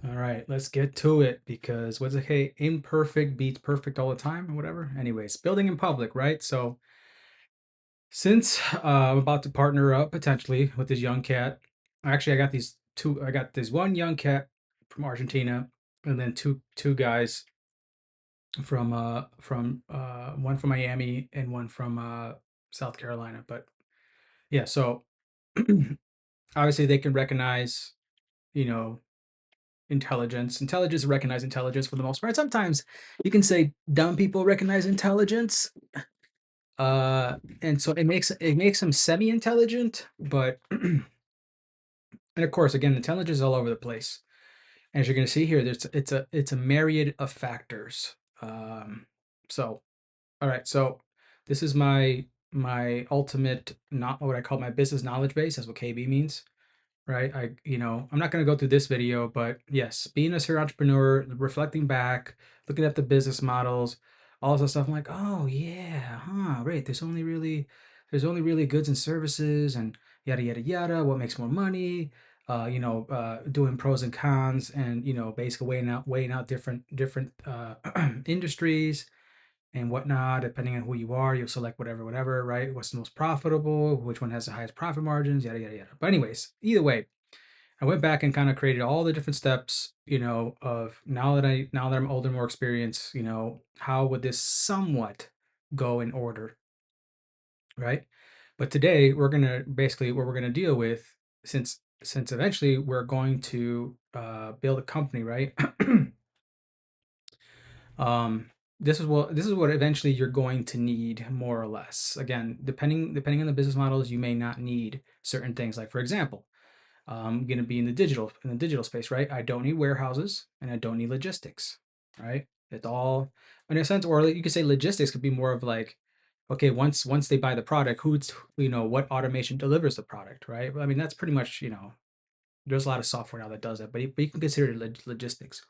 All right, let's get to it because what's it? Hey, imperfect beats perfect all the time or whatever. Anyways, building in public, right? So since I'm about to partner up potentially with this young cat, actually I got these two. I got this one young cat from Argentina, and then two guys from one from Miami and one from South Carolina. But yeah, so obviously they can recognize, you know, intelligence. Intelligence recognize intelligence for the most part. Sometimes you can say dumb people recognize intelligence. And so it makes them semi-intelligent, but and of course, again, intelligence is all over the place. As you're going to see here, it's a myriad of factors. So all right, so this is my ultimate, not what I call my business knowledge base. That's what KB means. Right? I'm not going to go through this video, but yes, being a serial entrepreneur, reflecting back, looking at the business models, all this stuff. I'm like, oh yeah, huh, right. There's only really goods and services and yada yada yada. What makes more money? Doing pros and cons, and basically weighing out different industries and whatnot. Depending on who you are, you'll select whatever, right? What's the most profitable? Which one has the highest profit margins? Yada yada yada. But anyways, either way, I went back and kind of created all the different steps, of now that I'm older, more experienced, how would this somewhat go in order, right? But today we're gonna basically what we're gonna deal with, since eventually we're going to build a company, right? um, this is what eventually you're going to need, more or less. Again, depending on the business models, you may not need certain things. Like for example, I'm going to be in the digital space, right? I don't need warehouses and I don't need logistics, right? It's all in a sense, or you could say logistics could be more of like, okay, once they buy the product, what automation delivers the product, right? I mean, that's pretty much, there's a lot of software now that does that, but you can consider it logistics.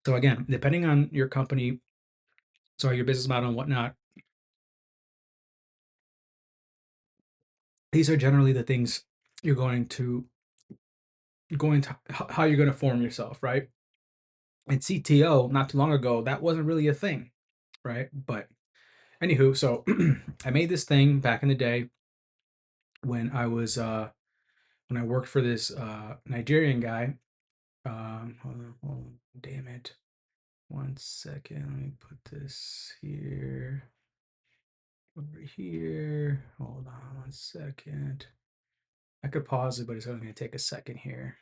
So again, depending on your company, sorry, your business model and whatnot, these are generally the things you're going to how you're going to form yourself, right? And CTO, not too long ago, that wasn't really a thing, right? But anywho, so I made this thing back in the day when I worked for this Nigerian guy. Hold on, damn it. 1 second. Let me put this here. Over here. Hold on 1 second. I could pause it, but it's only going to take a second here.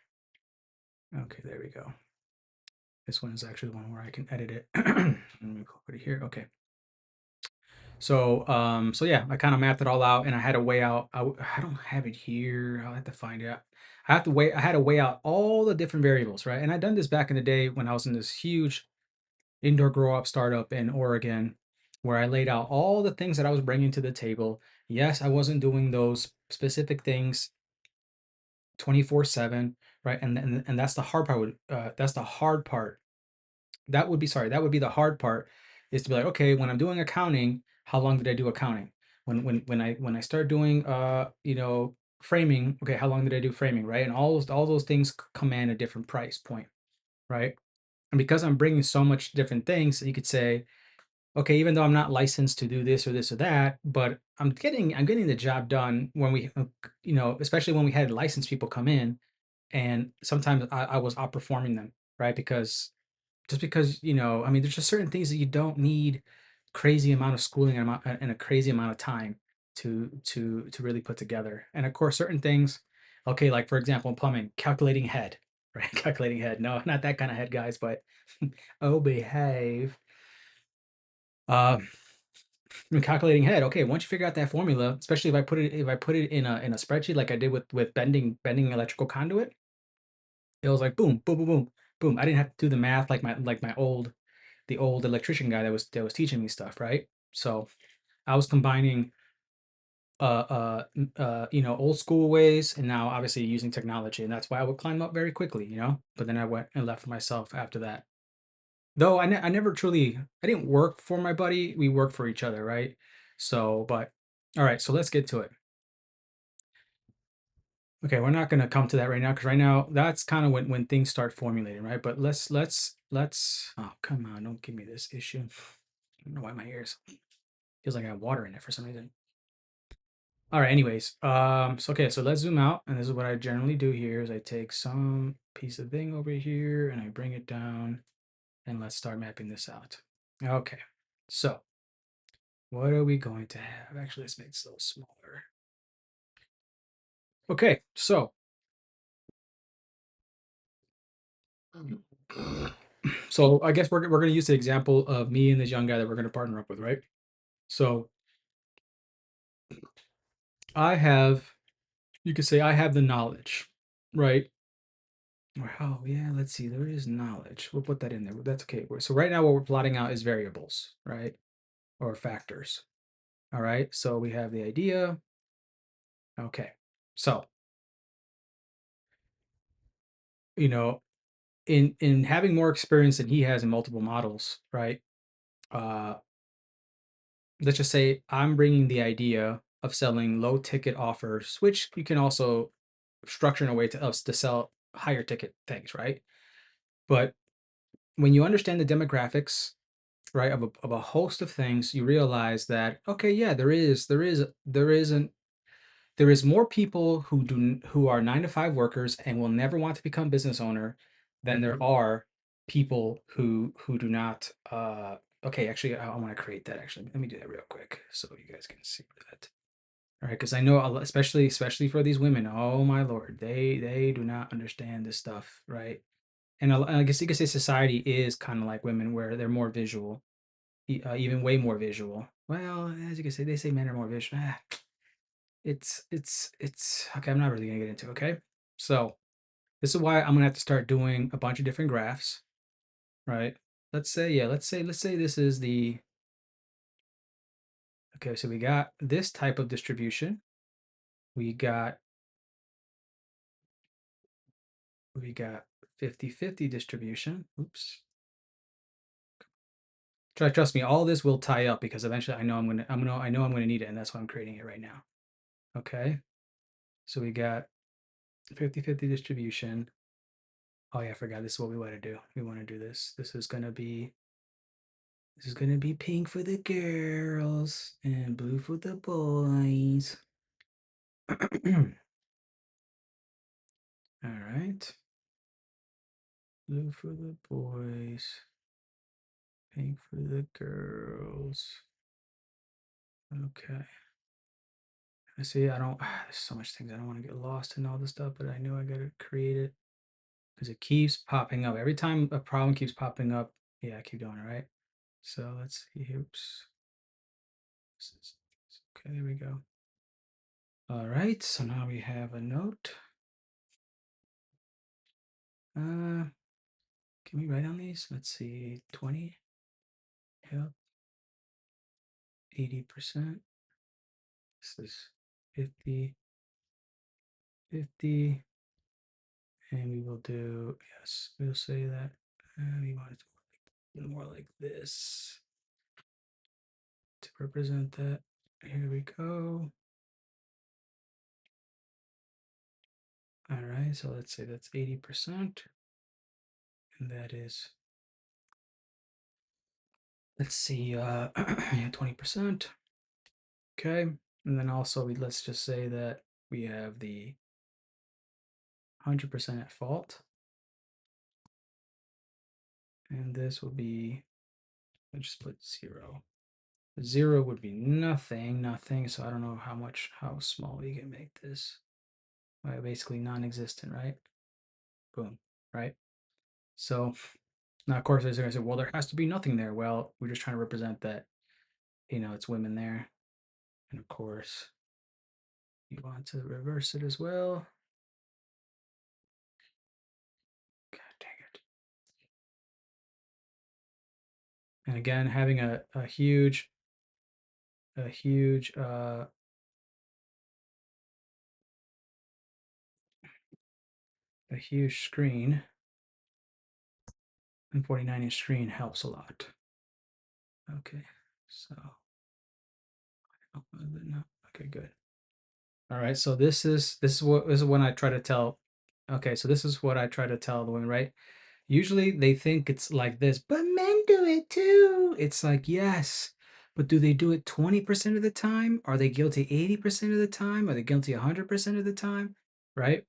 Okay, there we go. This one is actually the one where I can edit it. Let me put it here. Okay. So yeah, I kind of mapped it all out, and I had to weigh out. I don't have it here. I'll have to find it. I had to weigh out all the different variables, right? And I done this back in the day when I was in this huge indoor grow up startup in Oregon, where I laid out all the things that I was bringing to the table. Yes, I wasn't doing those specific things 24/7, right? And that's the hard part. That's the hard part. That would be the hard part, is to be like, okay, when I'm doing accounting, how long did I do accounting? When I start doing framing, okay, how long did I do framing, right? And all those things command a different price point, right? And because I'm bringing so much different things, you could say, okay, even though I'm not licensed to do this or this or that, but I'm getting the job done when especially when we had licensed people come in, and sometimes I was outperforming them, right? Because I mean, there's just certain things that you don't need crazy amount of schooling and a crazy amount of time to really put together. And of course, certain things, okay, like for example, in plumbing, calculating head, right? Calculating head. No, not that kind of head, guys, but oh, behave. Uh, when calculating head, okay, once you figure out that formula, especially if I put it in a spreadsheet like I did with bending electrical conduit, it was like boom, boom, boom, boom, boom. I didn't have to do the math like my old electrician guy that was teaching me stuff, right? So I was combining old school ways, and now obviously using technology, and that's why I would climb up very quickly, but then I went and left for myself after that. Though I never truly, I didn't work for my buddy, we worked for each other, right? So but all right, so let's get to it. Okay, we're not gonna come to that right now because right now that's kind of when things start formulating, right? But let's. Oh, come on! Don't give me this issue. I don't know why my ears feels like I have water in it for some reason. All right. Anyways, so okay, so let's zoom out, and this is what I generally do here: is I take some piece of thing over here and I bring it down, and let's start mapping this out. Okay. So what are we going to have? Actually, let's make this a little smaller. Okay. So I guess we're going to use the example of me and this young guy that we're going to partner up with, right? So I have, you could say I have the knowledge, right? Oh, yeah, let's see. There is knowledge. We'll put that in there. That's okay. So right now what we're plotting out is variables, right? Or factors. All right. So we have the idea. Okay. So, you know, in having more experience than he has in multiple models, right? Uh, let's just say I'm bringing the idea of selling low ticket offers, which you can also structure in a way to us to sell higher ticket things, right? But when you understand the demographics, right, of a host of things, you realize that okay, yeah, there is more people who are 9 to 5 workers and will never want to become business owner than there are people who do not. Okay, actually, I want to create that. Actually, let me do that real quick so you guys can see that. All right, because I know especially for these women. Oh my lord, they do not understand this stuff, right? And I guess you could say society is kind of like women, where they're more visual, even way more visual. Well, as you can say, they say men are more visual. It's okay. I'm not really gonna get into it, okay. So this is why I'm gonna have to start doing a bunch of different graphs, right? Let's say, yeah, let's say this is the okay. So we got this type of distribution. We got we got 50-50 distribution. Oops. Trust me, all this will tie up because eventually I know I'm gonna need it, and that's why I'm creating it right now. Okay. So we got 50-50 distribution. Oh yeah, I forgot. This is what we want to do. We want to do this. This is gonna be pink for the girls and blue for the boys. All right. Blue for the boys, pink for the girls. Okay. I see. I don't. There's so much things. I don't want to get lost in all this stuff, but I know I gotta create it because it keeps popping up every time a problem keeps popping up. Yeah, I keep doing it right. So let's see. Oops. Okay, there we go. All right. So now we have a note. Can we write on these? Let's see. 20. Yep. 80%. This is 50, 50. And we will do, yes, we'll say that we want it to look more like this to represent that. Here we go. All right, so let's say that's 80%. And that is, let's see, yeah, 20%. Okay. And then also let's just say that we have the 100% at fault. And this will be, let's just put 0. 0 would be nothing, nothing. So I don't know how small we can make this. Basically non-existent, right? Boom, right? So now, of course, they're going to say, well, there has to be nothing there. Well, we're just trying to represent that, it's women there. And of course, you want to reverse it as well. God dang it. And again, having a huge, a huge, a huge screen and 49-inch screen helps a lot. Okay, so, oh, no, okay, good. All right. So this is when I try to tell. Okay, so this is what I try to tell the women, right? Usually they think it's like this, but men do it too. It's like, yes, but do they do it 20% of the time? Are they guilty 80% of the time? Are they guilty 100% of the time? Right?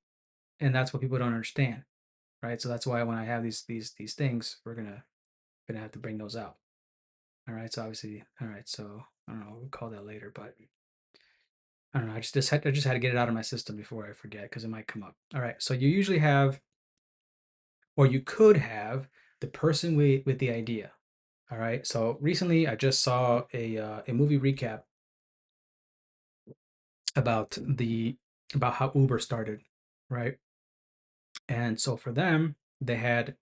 And that's what people don't understand, right? So that's why when I have these things, we're gonna have to bring those out. All right. So obviously, all right. So I don't know. We'll call that later, but I don't know. I just had to get it out of my system before I forget because it might come up. All right. So you usually have, or you could have, the person with the idea. All right. So recently, I just saw a movie recap about about how Uber started, right? And so for them, they had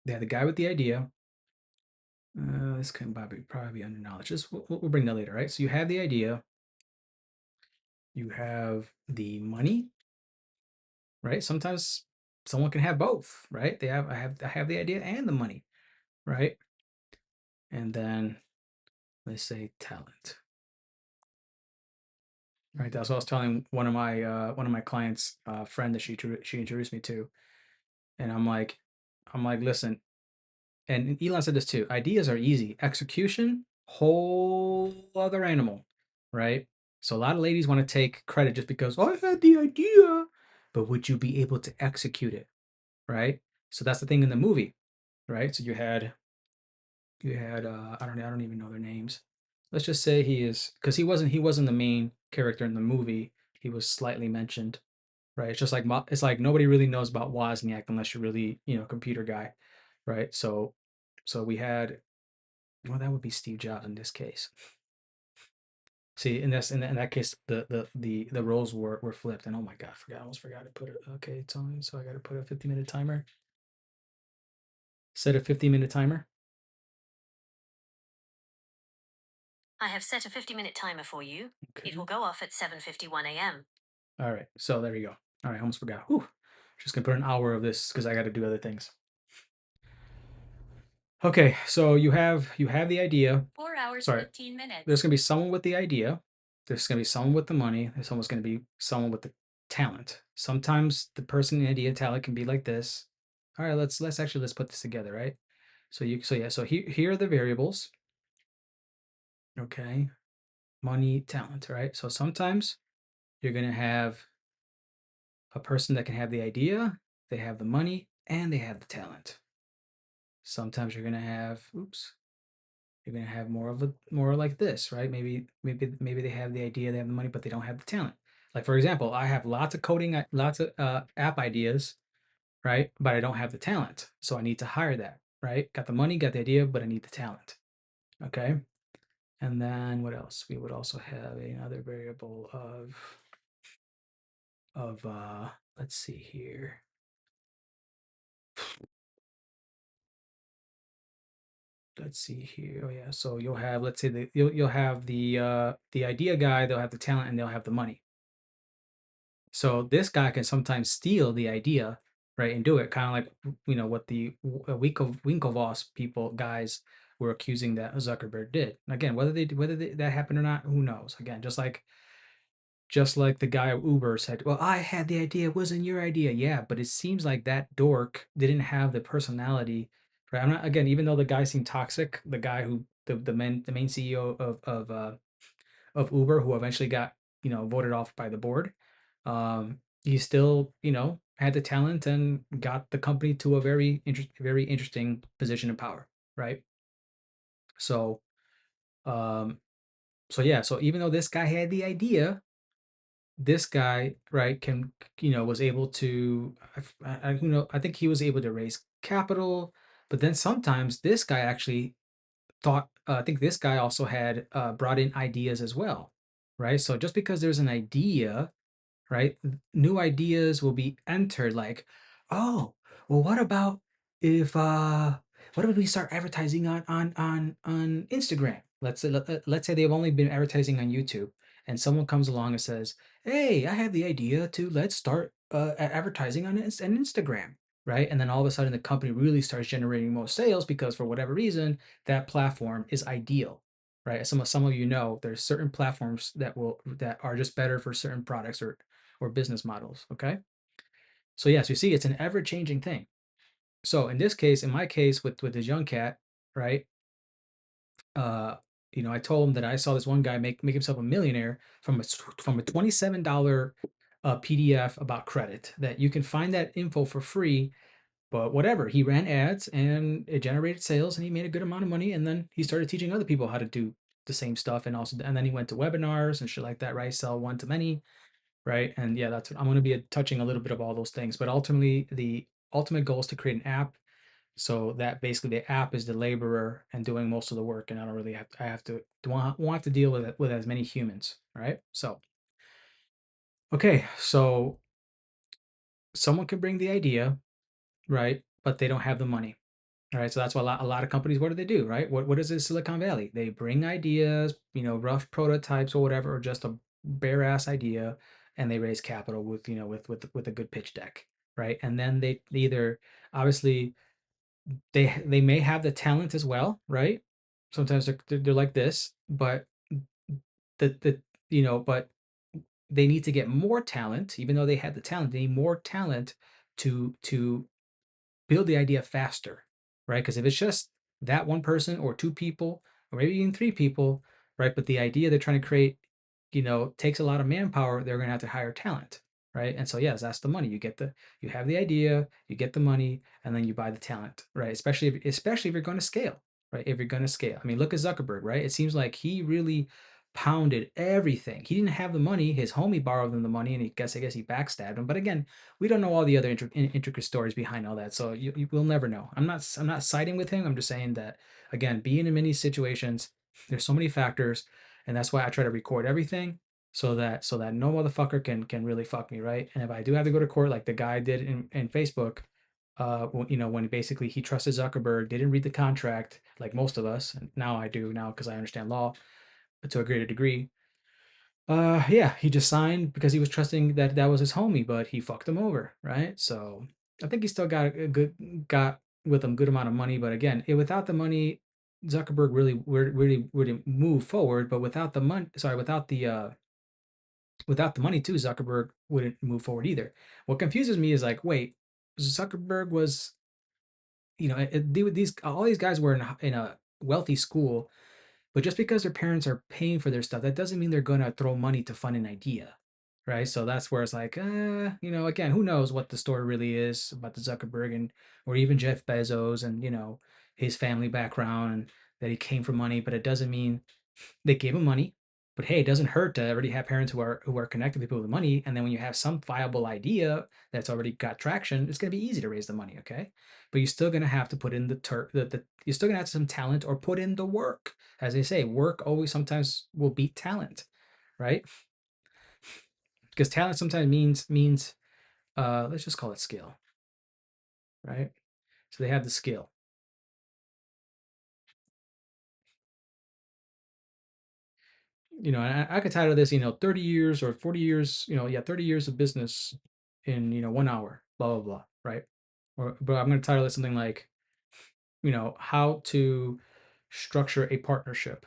the guy with the idea. This can probably be under knowledge. Just we'll bring that later, right? So you have the idea, you have the money, right? Sometimes someone can have both, right? I have the idea and the money, right? And then let's say talent, right? That's what I was telling one of my clients, friend that she introduced me to, and I'm like, listen, and Elon said this too. Ideas are easy, execution, whole other animal, right? So a lot of ladies want to take credit just because, oh, I had the idea, but would you be able to execute it, right? So that's the thing in the movie, right? So you had I don't even know their names. Let's just say he is, because he wasn't the main character in the movie. He was slightly mentioned, right? It's just like it's like nobody really knows about Wozniak unless you're really, computer guy, right? So we had, well, that would be Steve Jobs in this case. See, in that case, the roles were flipped, and oh my God, I almost forgot to put it. Okay, tell me, so I got to put a 50-minute timer. Set a 50-minute timer. I have set a 50-minute timer for you. It will Okay. go off at 7:51 a.m. All right. So there you go. All right, I almost forgot. Whew. Just gonna put an hour of this because I got to do other things. Okay, so you have the idea. 4 hours, Sorry, 15 there's minutes. gonna be someone with the idea. There's gonna be someone with the money. There's almost gonna be someone with the talent. Sometimes the person in the idea talent can be like this. All right, let's put this together, right? So here are the variables. Okay, money, talent, right? So sometimes you're gonna have a person that can have the idea, they have the money, and they have the talent. Sometimes you're gonna have, oops, you're gonna have more like this, right? Maybe they have the idea, they have the money, but they don't have the talent. Like for example, I have lots of app ideas, right? But I don't have the talent, so I need to hire that, right? Got the money, got the idea, but I need the talent. Okay. And then what else? We would also have another variable of let's see here. Let's see here. Oh yeah. So you'll have, let's say you'll have the idea guy, they'll have the talent, and they'll have the money. So this guy can sometimes steal the idea, right, and do it, kind of like what the Winklevoss people guys were accusing that Zuckerberg did. And again, that happened or not, who knows? Again, just like the guy at Uber said, well, I had the idea, it wasn't your idea. Yeah, but it seems like that dork didn't have the personality, right? I'm not, again, even though the guy seemed toxic, the guy who the main CEO of Uber, who eventually got voted off by the board, he still had the talent and got the company to a very interesting position of power, right? So um, so yeah, so even though this guy had the idea, this guy, right, can was able to I think he was able to raise capital, but then sometimes this guy actually thought I think this guy also had brought in ideas as well, right? So just because there's an idea, right? New ideas will be entered like, oh, well, what about if what if we start advertising on Instagram? Let's say they've only been advertising on YouTube, and someone comes along and says, "Hey, I have the idea to let's start advertising on Instagram." Right. And then all of a sudden the company really starts generating more sales because for whatever reason, that platform is ideal. right? Some of you know there's certain platforms that are just better for certain products or business models. Okay, so yes, you see, it's an ever changing thing. So in this case, in my case with this young cat, right? Uh, I told him that I saw this one guy make himself a millionaire from a $27 PDF about credit that you can find that info for free. But whatever, he ran ads and it generated sales and he made a good amount of money. And then he started teaching other people how to do the same stuff. And then he went to webinars and shit like that, right? Sell one to many, right? And yeah, that's what I'm going to be touching a little bit of all those things. But ultimately, the ultimate goal is to create an app so that basically the app is the laborer and doing most of the work, and I don't really have to, I have to won't have to deal with it with as many humans, right? So okay, so someone can bring the idea, right? But they don't have the money. All right, so that's why a lot of companies, what do they do, right? What is it, Silicon Valley? They bring ideas, rough prototypes or whatever, or just a bare ass idea, and they raise capital with, with a good pitch deck, right? And then they either obviously they may have the talent as well, right? Sometimes they're like this, but the but they need to get more talent, even though they had the talent. They need more talent to build the idea faster, right? Because if it's just that one person or two people or maybe even three people, right? But the idea they're trying to create, takes a lot of manpower. They're going to have to hire talent, right? And so yes, that's the money. You have the idea, you get the money, and then you buy the talent, right? Especially if you're going to scale, right? If you're going to scale, I mean, look at Zuckerberg, right? It seems like he really pounded everything. He didn't have the money. His homie borrowed him the money, and I guess he backstabbed him. But again, we don't know all the other intricate stories behind all that, so you will never know. I'm not siding with him. I'm just saying that again, being in many situations, there's so many factors, and that's why I try to record everything so that no motherfucker can really fuck me, right? And if I do have to go to court, like the guy did in Facebook, when basically he trusted Zuckerberg, didn't read the contract, like most of us. And now I do now because I understand law to a greater degree. Yeah, he just signed because he was trusting that that was his homie, but he fucked him over, right? So I think he still got with him good amount of money, but again, without the money, Zuckerberg really wouldn't move forward. But without the money, sorry, without the money too, Zuckerberg wouldn't move forward either. What confuses me is like, wait, Zuckerberg was, these all these guys were in a wealthy school, but just because their parents are paying for their stuff, that doesn't mean they're gonna throw money to fund an idea, right? So that's where it's like, again, who knows what the story really is about the Zuckerberg and or even Jeff Bezos and his family background and that he came from money, but it doesn't mean they gave him money. But hey, it doesn't hurt to already have parents who are connected to people with money, and then when you have some viable idea that's already got traction, it's gonna be easy to raise the money, okay? But you're still gonna have to put in you're still gonna have some talent or put in the work. As they say, work always sometimes will beat talent, right? Because talent sometimes means let's just call it skill, right? So they have the skill. I could title this, 30 years or 40 years, yeah, 30 years of business in, 1 hour, blah, blah, blah, right? But I'm going to title it something like, how to structure a partnership,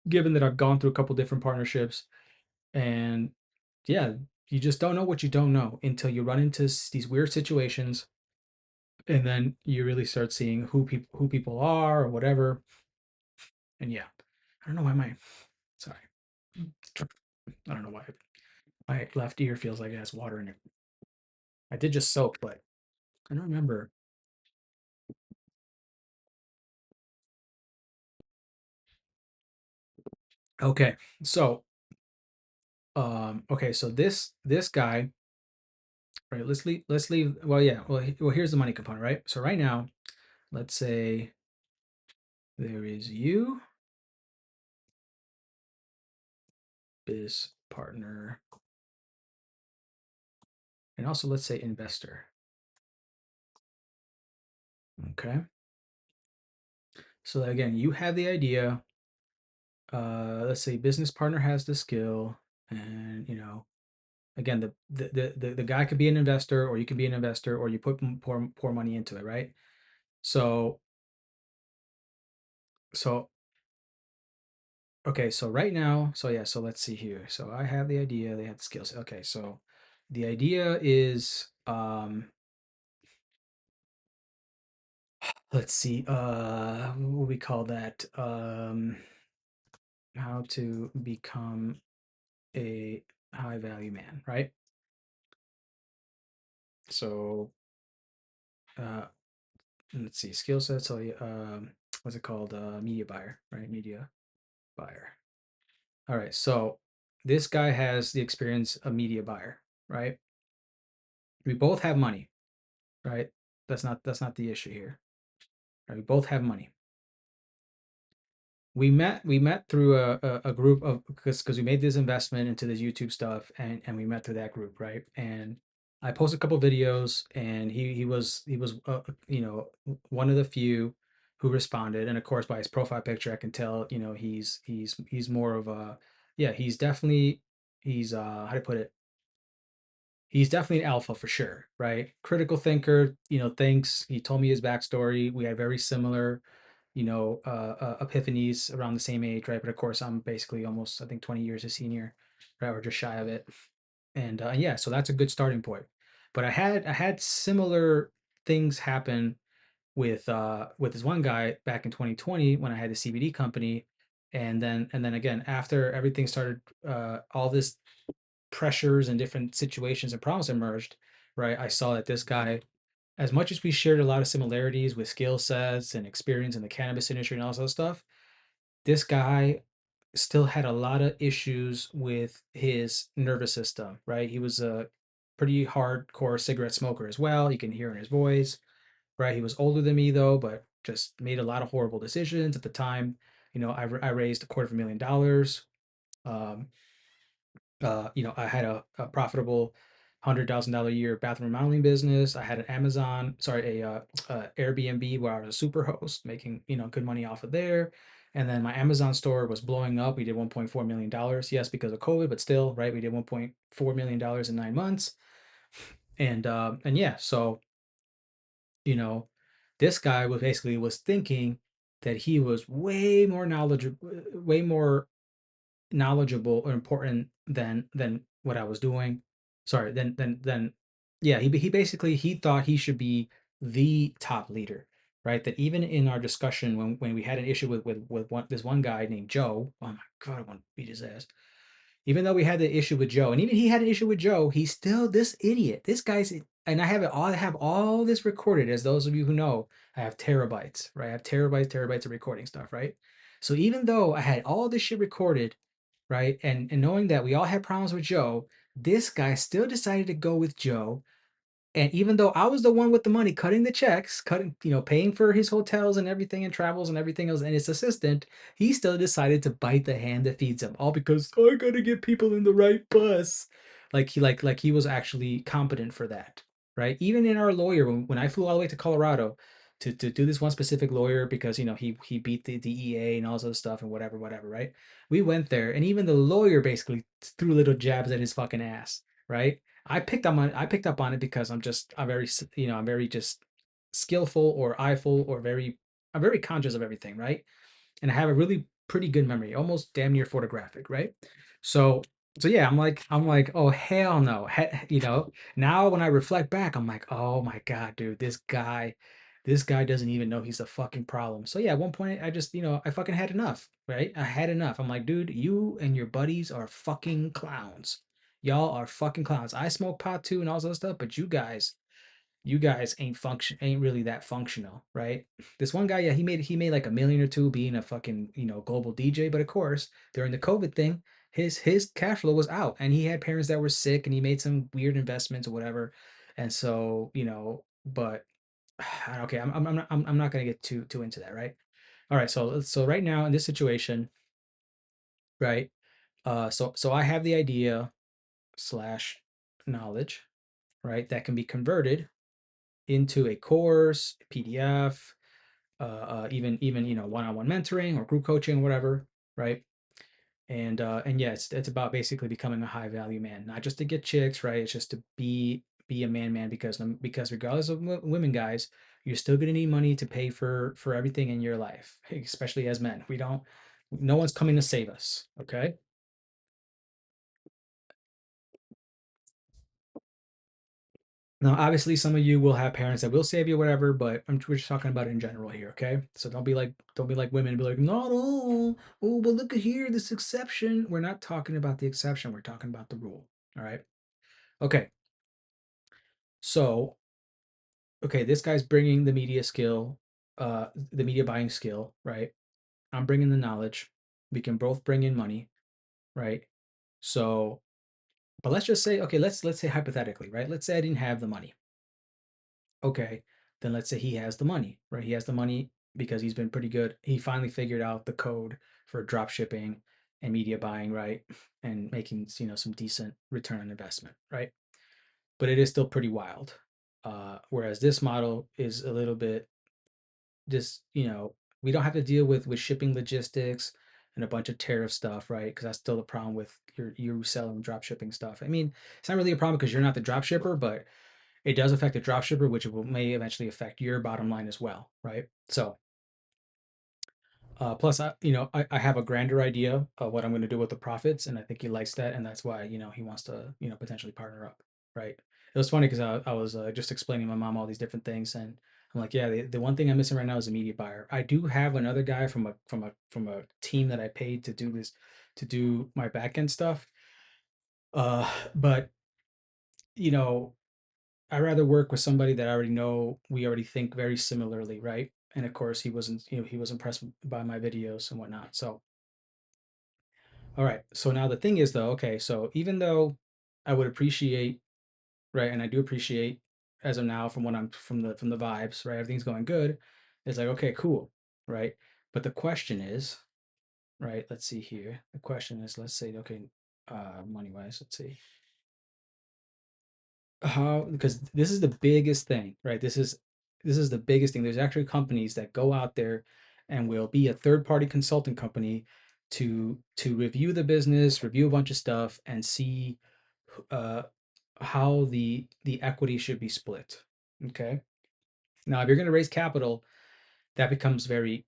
given that I've gone through a couple different partnerships. And yeah, you just don't know what you don't know until you run into these weird situations. And then you really start seeing who people are or whatever. And yeah, I don't know why sorry, I don't know why my left ear feels like it has water in it. I did just soak, but I don't remember. Okay, so okay, so this guy, right? Let's leave. Well, yeah. Well, here's the money component, right? So right now, let's say there is you, biz partner, and also let's say investor. Okay. So again, you have the idea. Let's say business partner has the skill, and again, the guy could be an investor, or you can be an investor, or you pour money into it, right? So so Okay, so right now, so yeah, so let's see here. So I have the idea, they have the skills. Okay, so the idea is let's see, what would we call that? How to become a high value man, right? So uh let's see, skill sets. So what's it called? Media buyer, right? Media buyer. All right, so this guy has the experience of media buyer, right? We both have money, right? That's not the issue here. Right? We both have money. We met through a group of because we made this investment into this YouTube stuff, and we met through that group, right? And I posted a couple videos, and he was one of the few who responded, and of course by his profile picture I can tell he's more of a, yeah, he's definitely, he's how to put it, he's definitely an alpha for sure, right? Critical thinker, thinks. He told me his backstory. We had very similar, epiphanies around the same age, right? But of course, I'm basically almost, I think, 20 years a senior, right? Or just shy of it. And yeah, so that's a good starting point. But I had similar things happen with this one guy back in 2020 when I had the CBD company, and then again after everything started, all this pressures and different situations and problems emerged, right? I saw that this guy, as much as we shared a lot of similarities with skill sets and experience in the cannabis industry and all that stuff, this guy still had a lot of issues with his nervous system, right? He was a pretty hardcore cigarette smoker as well. You can hear in his voice, right? He was older than me though, but just made a lot of horrible decisions at the time. I raised $250,000. Um, I had a profitable $100,000 a year bathroom remodeling business. I had an Airbnb where I was a super host, making good money off of there. And then my Amazon store was blowing up. We did $1.4 million. Yes, because of COVID, but still, right? We did $1.4 million in 9 months. And yeah, so you know, this guy was thinking that he was way more knowledgeable or important than what I was doing. Sorry, than yeah, he basically he thought he should be the top leader, right? That even in our discussion when we had an issue with this one guy named Joe, oh my god, I want to beat his ass. Even though we had the issue with Joe, and even he had an issue with Joe, he's still this idiot. This guy's, and I have all this recorded. As those of you who know, I have terabytes, right? I have terabytes of recording stuff, right? So even though I had all this shit recorded, right, and knowing that we all had problems with Joe, this guy still decided to go with Joe. And even though I was the one with the money cutting the checks, paying for his hotels and everything and travels and everything else and his assistant, he still decided to bite the hand that feeds him. All because I gotta get people in the right bus. Like he was actually competent for that. Right. Even in our lawyer, when I flew all the way to Colorado to do this one specific lawyer because he beat the DEA and all this other stuff and whatever, right? We went there and even the lawyer basically threw little jabs at his fucking ass, right? I picked up on it because I'm very just skillful or eyeful or I'm very conscious of everything, right? And I have a really pretty good memory, almost damn near photographic, right? So so yeah, I'm like, oh hell no. Now when I reflect back, I'm like, oh my God, dude, this guy doesn't even know he's a fucking problem. So yeah, at one point I just, I fucking had enough, right? I had enough. I'm like, dude, you and your buddies are fucking clowns. Y'all are fucking clowns. I smoke pot too and all this other stuff, but you guys ain't really that functional, right? This one guy, yeah, he made like a million or two being a fucking, global DJ, but of course, during the COVID thing, his cash flow was out and he had parents that were sick and he made some weird investments or whatever. And so, but okay, I'm not gonna get too into that, right? All right, so right now in this situation, right? So I have the idea slash knowledge, right, that can be converted into a course, PDF, even one-on-one mentoring or group coaching, or whatever, right? And yeah, it's about basically becoming a high value man, not just to get chicks, right? It's just to be a man because regardless of women, guys, you're still gonna need money to pay for everything in your life, especially as men. We don't. No one's coming to save us. Okay. Now, obviously, some of you will have parents that will save you, whatever. But we're just talking about it in general here, okay? So don't be like women and be like, not all. Oh, but look at here, this exception. We're not talking about the exception. We're talking about the rule. All right. Okay. So, okay, this guy's bringing the media skill, the media buying skill, right? I'm bringing the knowledge. We can both bring in money, right? So, but let's just say, okay, let's say hypothetically, right? Let's say I didn't have the money. Okay, then let's say he has the money, right? He has the money because he's been pretty good. He finally figured out the code for drop shipping and media buying, right? And making, some decent return on investment, right? But it is still pretty wild. Whereas this model is a little bit just, we don't have to deal with shipping logistics and a bunch of tariff stuff, right? Because that's still the problem with you selling drop shipping stuff. I mean, it's not really a problem because you're not the drop shipper, but it does affect the drop shipper, which may eventually affect your bottom line as well, right? So, plus, I have a grander idea of what I'm going to do with the profits, and I think he likes that, and that's why he wants to potentially partner up, right? It was funny because I was just explaining to my mom all these different things, and I'm like, yeah, the one thing I'm missing right now is a media buyer. I do have another guy from a team that I paid to do this, to do my back end stuff, but you know I rather work with somebody that I already know, we already think very similarly, right? And of course, he was impressed by my videos and whatnot. So, all right. So now the thing is, though, okay. So even though I would appreciate, right, and I do appreciate as of now from what I'm from the vibes, right, everything's going good. It's like, okay, cool, right. But the question is, right? Let's see here. The question is, let's say, okay, money wise, let's see. How, because this is the biggest thing, right? This is the biggest thing. There's actually companies that go out there and will be a third party consulting company to review the business, review a bunch of stuff, and see uh, how the equity should be split. Okay. Now, if you're going to raise capital, that becomes very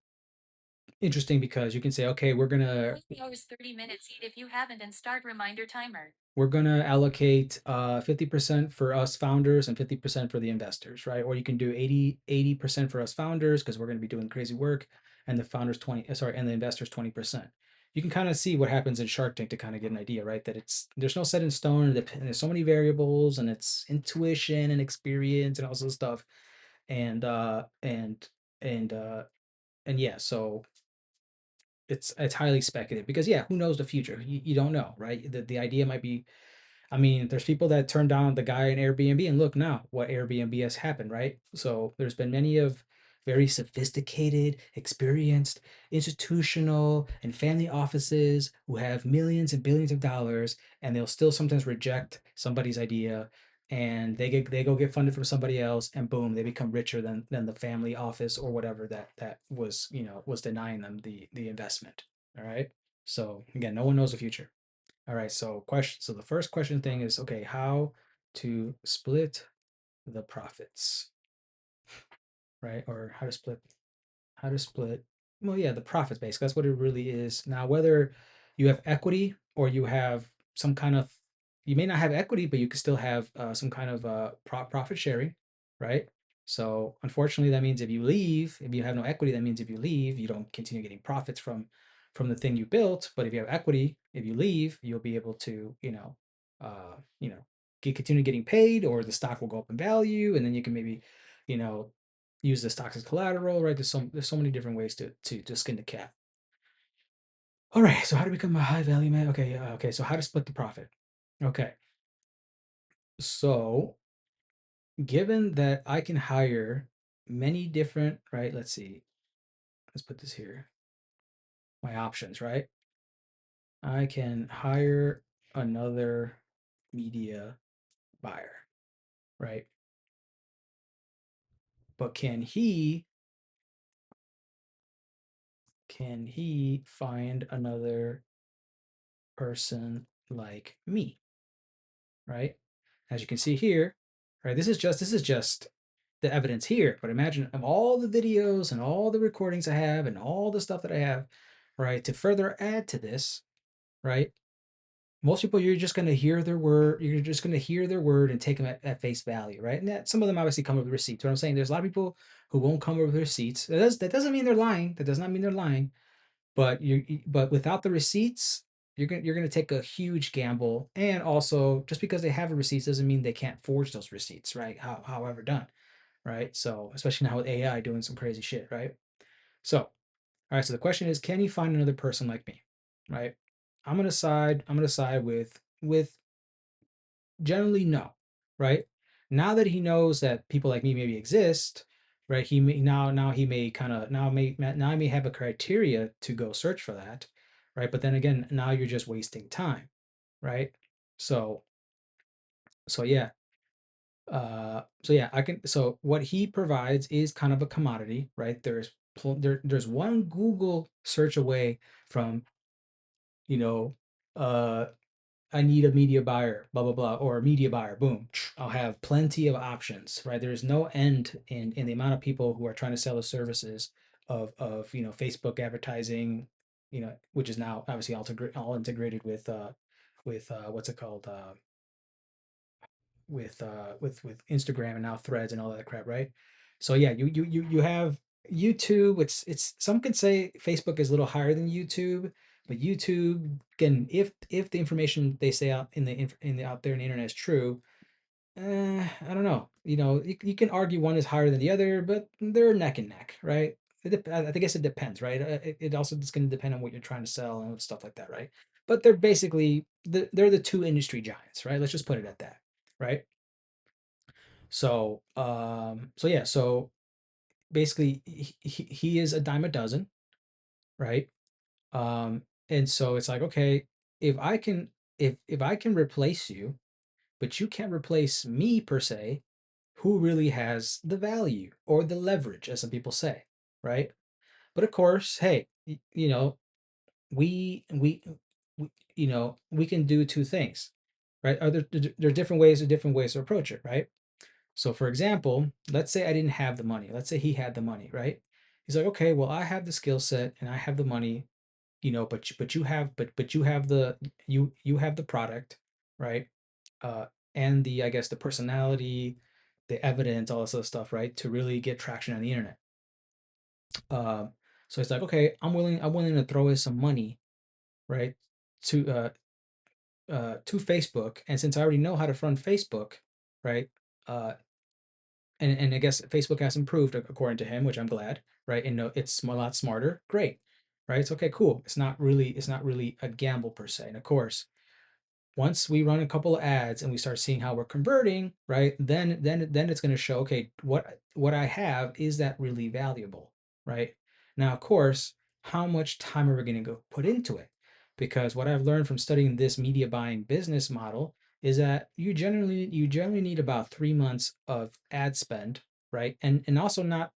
interesting because you can say, okay, 30 minutes if you haven't and start reminder timer. we're going to allocate 50% for us founders and 50% for the investors, right? Or you can do 80% for us founders because we're going to be doing crazy work, and the founders 20, sorry, and the investors 20%. You can kind of see what happens in Shark Tank to kind of get an idea, right? That there's no set in stone, and there's so many variables, and it's intuition and experience and all this stuff. And and uh and yeah, so it's highly speculative because yeah, who knows the future? You don't know, right? The idea might be, I mean, there's people that turned down the guy in Airbnb, and look now what Airbnb has happened, right? So there's been many of very sophisticated, experienced, institutional, and family offices who have millions and billions of dollars, and they'll still sometimes reject somebody's idea, and they go get funded from somebody else, and boom, they become richer than the family office or whatever that was was denying them the investment. All right. So again, no one knows the future. All right, so question. So the first question thing is, okay, how to split the profits, right? Or how to split. Well, yeah, the profits basically. That's what it really is. Now, whether you have equity or you have some kind of, you may not have equity, but you can still have some kind of profit sharing, right? So unfortunately, that means if you have no equity, that means if you leave, you don't continue getting profits from the thing you built. But if you have equity, if you leave, you'll be able to, uh, you know, continue getting paid, or the stock will go up in value, and then you can maybe, you know, use the stocks as collateral, right? There's so many different ways to skin the cat. All right, so how to become a high value man? Okay, okay. So how to split the profit? Okay, so given that I can hire many different, right? Let's see. Let's put this here. My options, right? I can hire another media buyer, right? But can he find another person like me, right? As you can see here, right? This is just the evidence here, but imagine of all the videos and all the recordings I have and all the stuff that I have, right? To further add to this, right? Most people, you're just going to hear their word. You're just going to hear their word and take them at face value, right? And that, some of them obviously come with receipts. What I'm saying, there's a lot of people who won't come with receipts. That doesn't mean they're lying. That does not mean they're lying. But without the receipts, you're gonna take a huge gamble. And also, just because they have the receipts doesn't mean they can't forge those receipts, right? However done, right? So especially now with AI doing some crazy shit, right? So all right. So the question is, can you find another person like me, right? I'm gonna side with generally no, right? Now that he knows that people like me maybe exist, right? He may now he may kind of now I may have a criteria to go search for that, right? But then again, now you're just wasting time, right? So so yeah, so yeah, I can. So what he provides is kind of a commodity, right? There's one Google search away from you know uh I need a media buyer, blah blah blah, or a media buyer. Boom, I'll have plenty of options, right? There's no end in the amount of people who are trying to sell the services of Facebook advertising, which is now obviously all integrated with what's it called with Instagram and now Threads and all that crap, right? So yeah, you have YouTube. It's some could say Facebook is a little higher than YouTube, but YouTube, again, if the information they say out in the out there in the internet is true, I don't know. You can argue one is higher than the other, but they're neck and neck, right? I guess it depends, right? It also is going to depend on what you're trying to sell and stuff like that, right? But they're basically they're the two industry giants, right? Let's just put it at that, right? So yeah, so basically he is a dime a dozen, right? And so it's like, okay, if I can if I can replace you, but you can't replace me per se, who really has the value or the leverage, as some people say, right? But of course, hey, we we we can do two things, right? There are different ways to approach it, right? So for example, let's say I didn't have the money. Let's say he had the money, right? He's like, okay, well, I have the skill set and I have the money, but you have you have the product, right? Uh, and the I guess the personality, the evidence, all this other stuff, right? To really get traction on the internet. So it's like, okay, I'm willing to throw in some money, right? To to Facebook, and since I already know how to run Facebook, right? Uh, and I guess Facebook has improved according to him, which I'm glad, right? And no, it's a lot smarter. Great, right? It's okay, cool. It's not really a gamble per se. And of course, once we run a couple of ads and we start seeing how we're converting, right? Then it's going to show, okay, what I have, is that really valuable, right? Now, of course, how much time are we going to go put into it? Because what I've learned from studying this media buying business model is that you generally need about 3 months of ad spend, right? And also not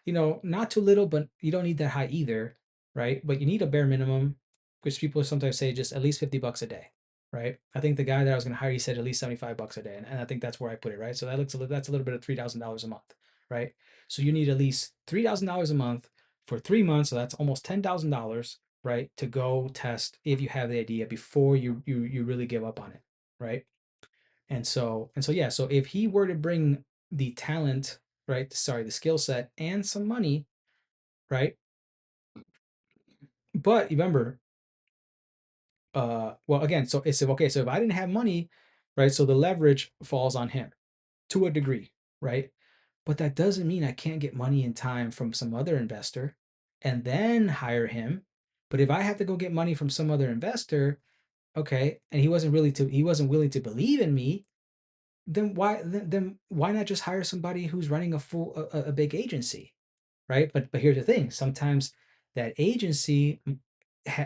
too little, but you don't need that high either, right? But you need a bare minimum, which people sometimes say just at least $50 a day, right? I think the guy that I was going to hire, he said at least $75 a day, and I think that's where I put it, right? So that's a little bit of $3,000 a month, right? So you need at least $3,000 a month for 3 months, so that's almost $10,000, right? To go test if you have the idea before you really give up on it, right? And so yeah, so if he were to bring the talent, right? Sorry, the skill set and some money, right? But remember, well, again, so it's okay. So if I didn't have money, right? So the leverage falls on him to a degree, right? But that doesn't mean I can't get money in time from some other investor and then hire him. But if I have to go get money from some other investor, okay, and he wasn't willing to believe in me, then why not just hire somebody who's running a big agency, right? But here's the thing: sometimes that agency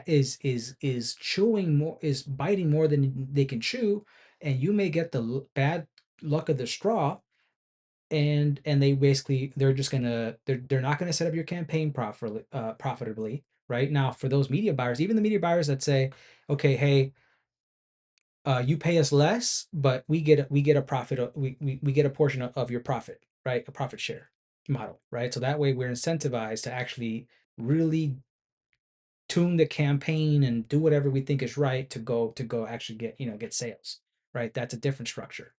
is chewing more, is biting more than they can chew, and you may get the bad luck of the straw, and they're just gonna they're not gonna set up your campaign profitably, right? Now, for those media buyers, even the media buyers that say, okay, hey, you pay us less, but we get a profit. We get a portion of your profit, right? A profit share model, right? So that way we're incentivized to actually really tune the campaign and do whatever we think is right to go actually get, get sales, right? That's a different structure,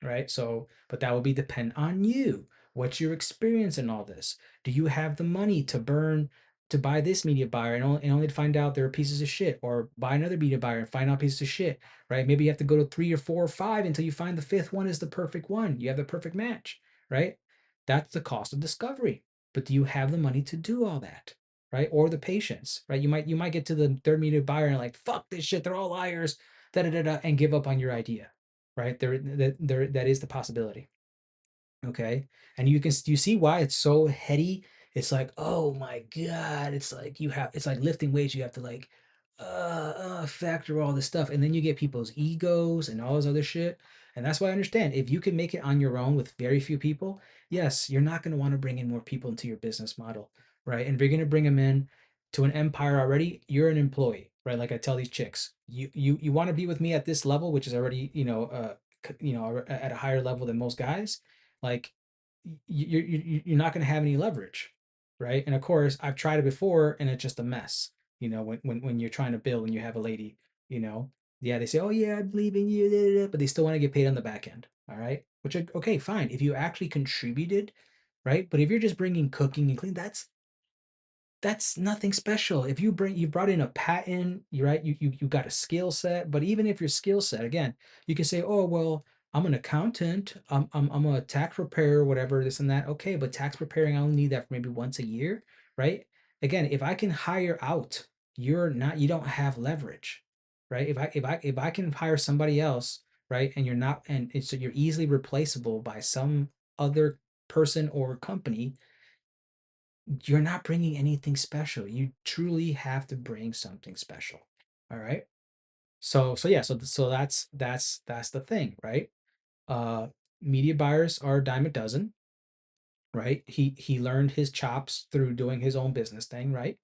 right? So, but that will be depend on you. What's your experience in all this? Do you have the money to burn to buy this media buyer and only to find out they're pieces of shit, or buy another media buyer and find out pieces of shit, right? Maybe you have to go to three or four or five until you find the fifth one is the perfect one. You have the perfect match, right? That's the cost of discovery. But do you have the money to do all that? Right? Or the patience, right? You might get to the third media buyer and like, fuck this shit, they're all liars, da da da da, and give up on your idea, right? That is the possibility. Okay. And you see why it's so heady. It's like, oh my God. It's like lifting weights. You have to like factor all this stuff. And then you get people's egos and all this other shit. And that's why I understand if you can make it on your own with very few people, yes, you're not going to want to bring in more people into your business model, right? And if you're going to bring them in to an empire already, you're an employee, right? Like I tell these chicks, you want to be with me at this level, which is already, at a higher level than most guys, like you're not going to have any leverage, right? And of course I've tried it before and it's just a mess, when you're trying to build and you have a lady, you know yeah, they say, oh yeah, I believe in you, da, da, da, but they still want to get paid on the back end. All right, which, okay, fine if you actually contributed, right? But if you're just bringing cooking and clean, that's nothing special. If you brought in a patent, you're right, you got a skill set. But even if your skill set, again, you can say, oh well, I'm an accountant, I'm a tax preparer, whatever, this and that. Okay, but tax preparing, I only need that for maybe once a year, right? Again, if I can hire out, you don't have leverage, right? If I can hire somebody else, right, and you're not, and it's so you're easily replaceable by some other person or company, you're not bringing anything special. You truly have to bring something special. All right. So yeah. So that's the thing, right? Uh, Media buyers are a dime a dozen, right? He learned his chops through doing his own business thing, right?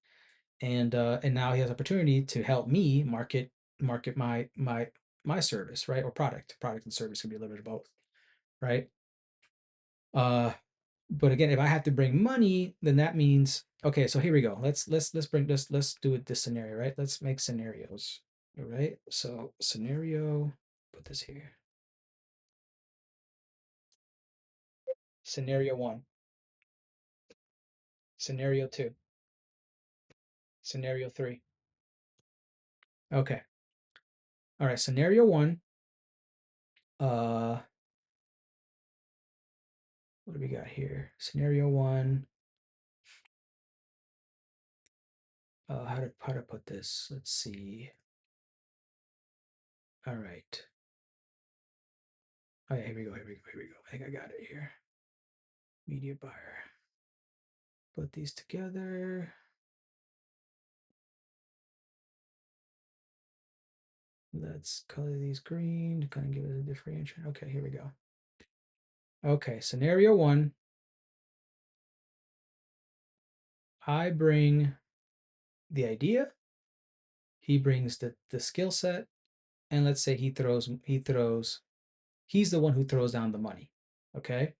And now he has opportunity to help me market my service, right? Or product and service can be a little bit of both, right? Uh, but again, if I have to bring money, then that means, okay, so here we go. Let's bring this, let's do it this scenario, right? Let's make scenarios. All right. So scenario, put this here. Scenario one, scenario two, scenario three. Okay. All right. Scenario one. Uh, what do we got here? Scenario one. How to put this? Let's see. All right. Oh yeah, here we go. Here we go. Here we go. I think I got it here. Media buyer. Put these together. Let's color these green to kind of give it a differentiation. Okay, here we go. Okay, scenario one. I bring the idea, he brings the skill set, and let's say he's the one who throws down the money. Okay.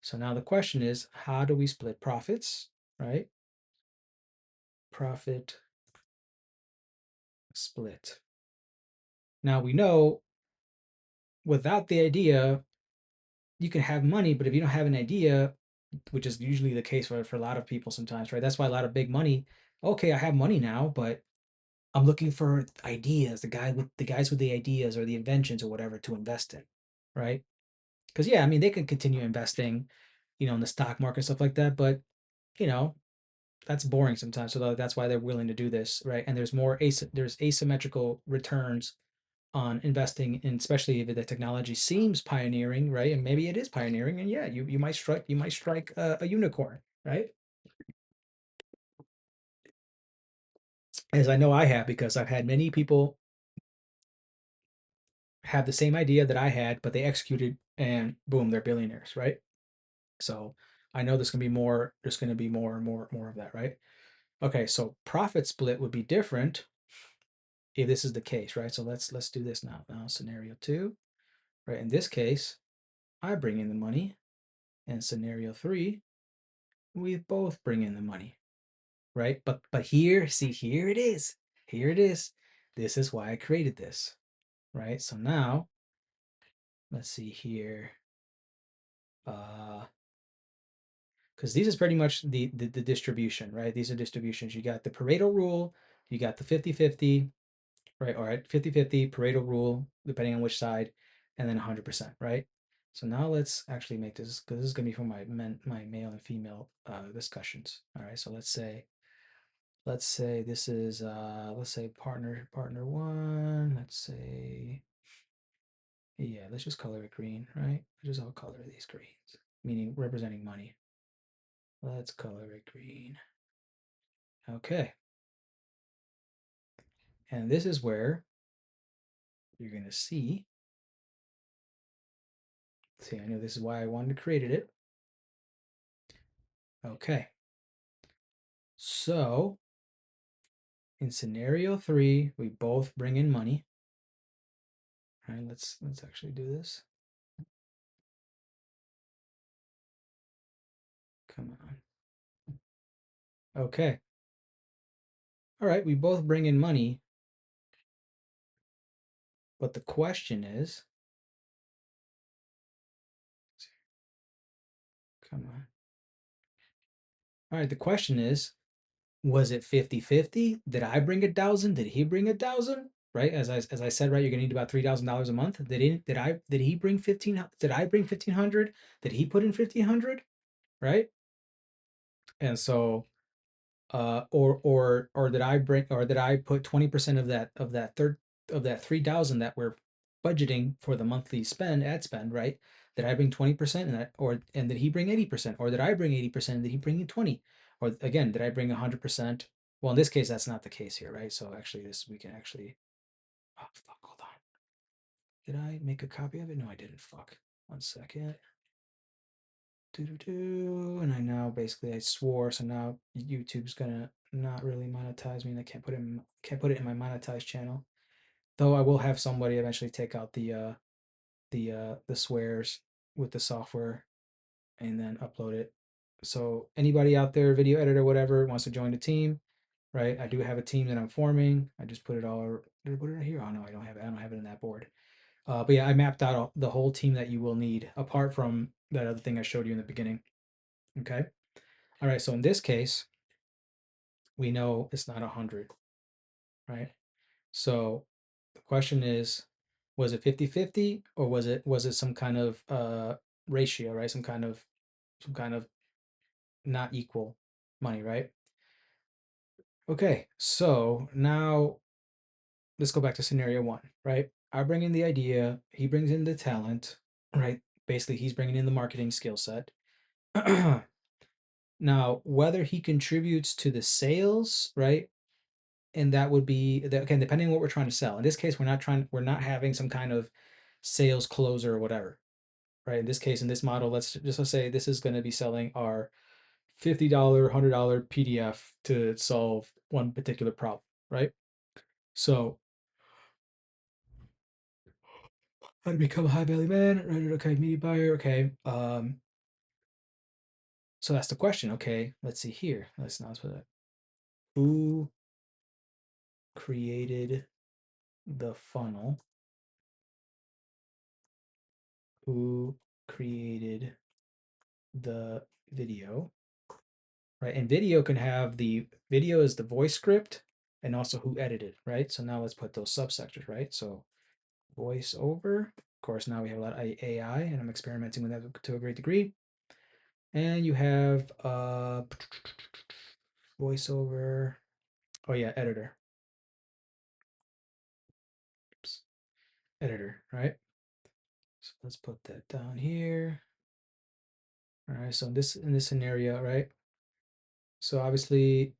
So now the question is, how do we split profits? Right? Profit split. Now we know without the idea, you can have money, but if you don't have an idea, which is usually the case for a lot of people sometimes, right? That's why a lot of big money, okay, I have money now, but I'm looking for ideas, the guys with the ideas or the inventions or whatever to invest in, right? Because yeah, I mean they can continue investing, in the stock market and stuff like that, but you know that's boring sometimes. So that's why they're willing to do this, right? And there's asymmetrical returns on investing in, especially if the technology seems pioneering, right? And maybe it is pioneering, and yeah, you might strike a unicorn, right? As I know I have, because I've had many people have the same idea that I had, but they executed and boom, they're billionaires, right? So I know there's gonna be more and more of that, right? Okay, so profit split would be different if this is the case, right? So let's do this now. Now scenario two, right? In this case, I bring in the money, and scenario three, we both bring in the money. right? But here, see, here it is. Here it is. This is why I created this, right? So now, let's see here. Because these is pretty much the distribution, right? These are distributions. You got the Pareto rule, you got the 50-50, right? All right, 50-50 Pareto rule, depending on which side, and then 100%, right? So now let's actually make this, because this is going to be for my male and female discussions. All right, so let's say this is let's say partner one. Let's say, yeah, let's just color it green, right? Let's just all color these greens, meaning representing money. Let's color it green. Okay. And this is where you're going to see, I know this is why I wanted to create it. Okay. So in scenario 3, we both bring in money. All right, let's actually do this. Come on. Okay. All right, we both bring in money, but the question is, come on. All right, the question is, was it 50-50? Did I bring 1,000? Did he bring 1,000? Right? As I said, right, you're gonna need about $3,000 a month. Did he bring 15? Did I bring 1,500? Did he put in 1,500? Right? And so or did I put 20% of that 3,000 that we're budgeting for the monthly ad spend, right? Did I bring 20% and did he bring 80%? Or did I bring 80% and did he bring in 20? Or again, did I bring 100%? Well, in this case, that's not the case here, right? So actually we can actually, oh fuck, hold on. Did I make a copy of it? No, I didn't. Fuck. 1 second. And I now basically I swore, so now YouTube's gonna not really monetize me, and I can't put it in my monetized channel. Though I will have somebody eventually take out the swears with the software and then upload it. So anybody out there, video editor, whatever, wants to join the team, right? I do have a team that I'm forming. I just put it all. Did I put it right here? Oh no, I don't have it. I don't have it in that board. But yeah, I mapped out the whole team that you will need, apart from that other thing I showed you in the beginning. Okay. All right, so in this case, we know it's not 100, right? So the question is, was it 50-50 or was it some kind of ratio, right? Some kind of not equal money, right? Okay, so now let's go back to scenario 1, right? I bring in the idea, he brings in the talent, right? Basically, he's bringing in the marketing skill set. Now, whether he contributes to the sales, right? And that would be again, depending on what we're trying to sell. In this case, we're not having some kind of sales closer or whatever, right? In this case, in this model, let's say this is going to be selling our $50, $100 PDF to solve one particular problem, right? So how to become a high value man, right? Okay, media buyer, okay. So that's the question. Okay, let's see here. Let's not put that. Who created the funnel? Who created the video? Right? And video can have the video is the voice script and also who edited, right? So now let's put those subsectors, right? So voiceover. Of course, now we have a lot of AI, and I'm experimenting with that to a great degree. And you have voiceover. Oh yeah, editor. Oops. Editor, right? So let's put that down here. All right. So in this scenario, right? So obviously,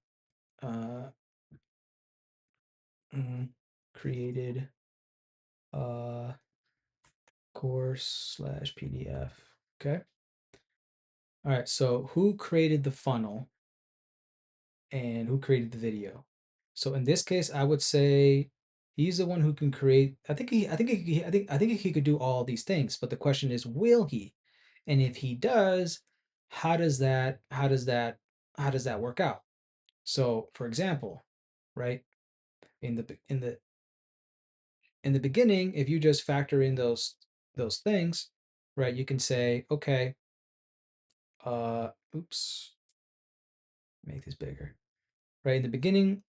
uh, created course/PDF. Okay. All right. So who created the funnel and who created the video? So in this case, I would say he's the one who can create. I think he could do all these things. But the question is, will he? And if he does, how does that work out? So, for example, right, in the in the beginning, if you just factor in those things, right, you can say, okay, oops, make this bigger. Right, in the beginning,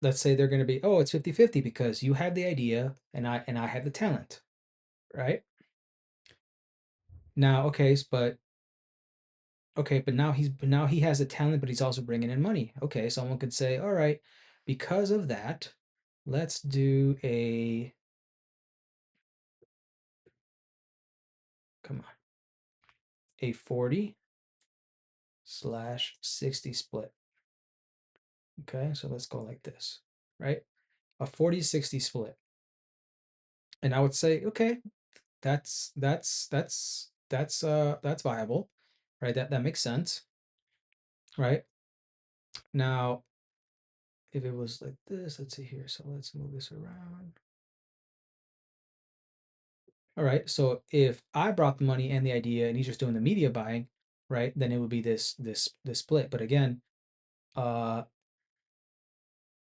let's say they're going to be, oh, it's 50-50 because you have the idea and I have the talent, right? Now, but now he has the talent, but he's also bringing in money. Okay, someone could say, all right, because of that, let's do a, come on, a 40/60 split. Okay, so let's go like this, right? A 40/60 split. And I would say, okay, that's viable, right? That makes sense, right? Now, if it was like this, let's see here. So let's move this around. All right. So if I brought the money and the idea and he's just doing the media buying, right? Then it would be this split. But again, uh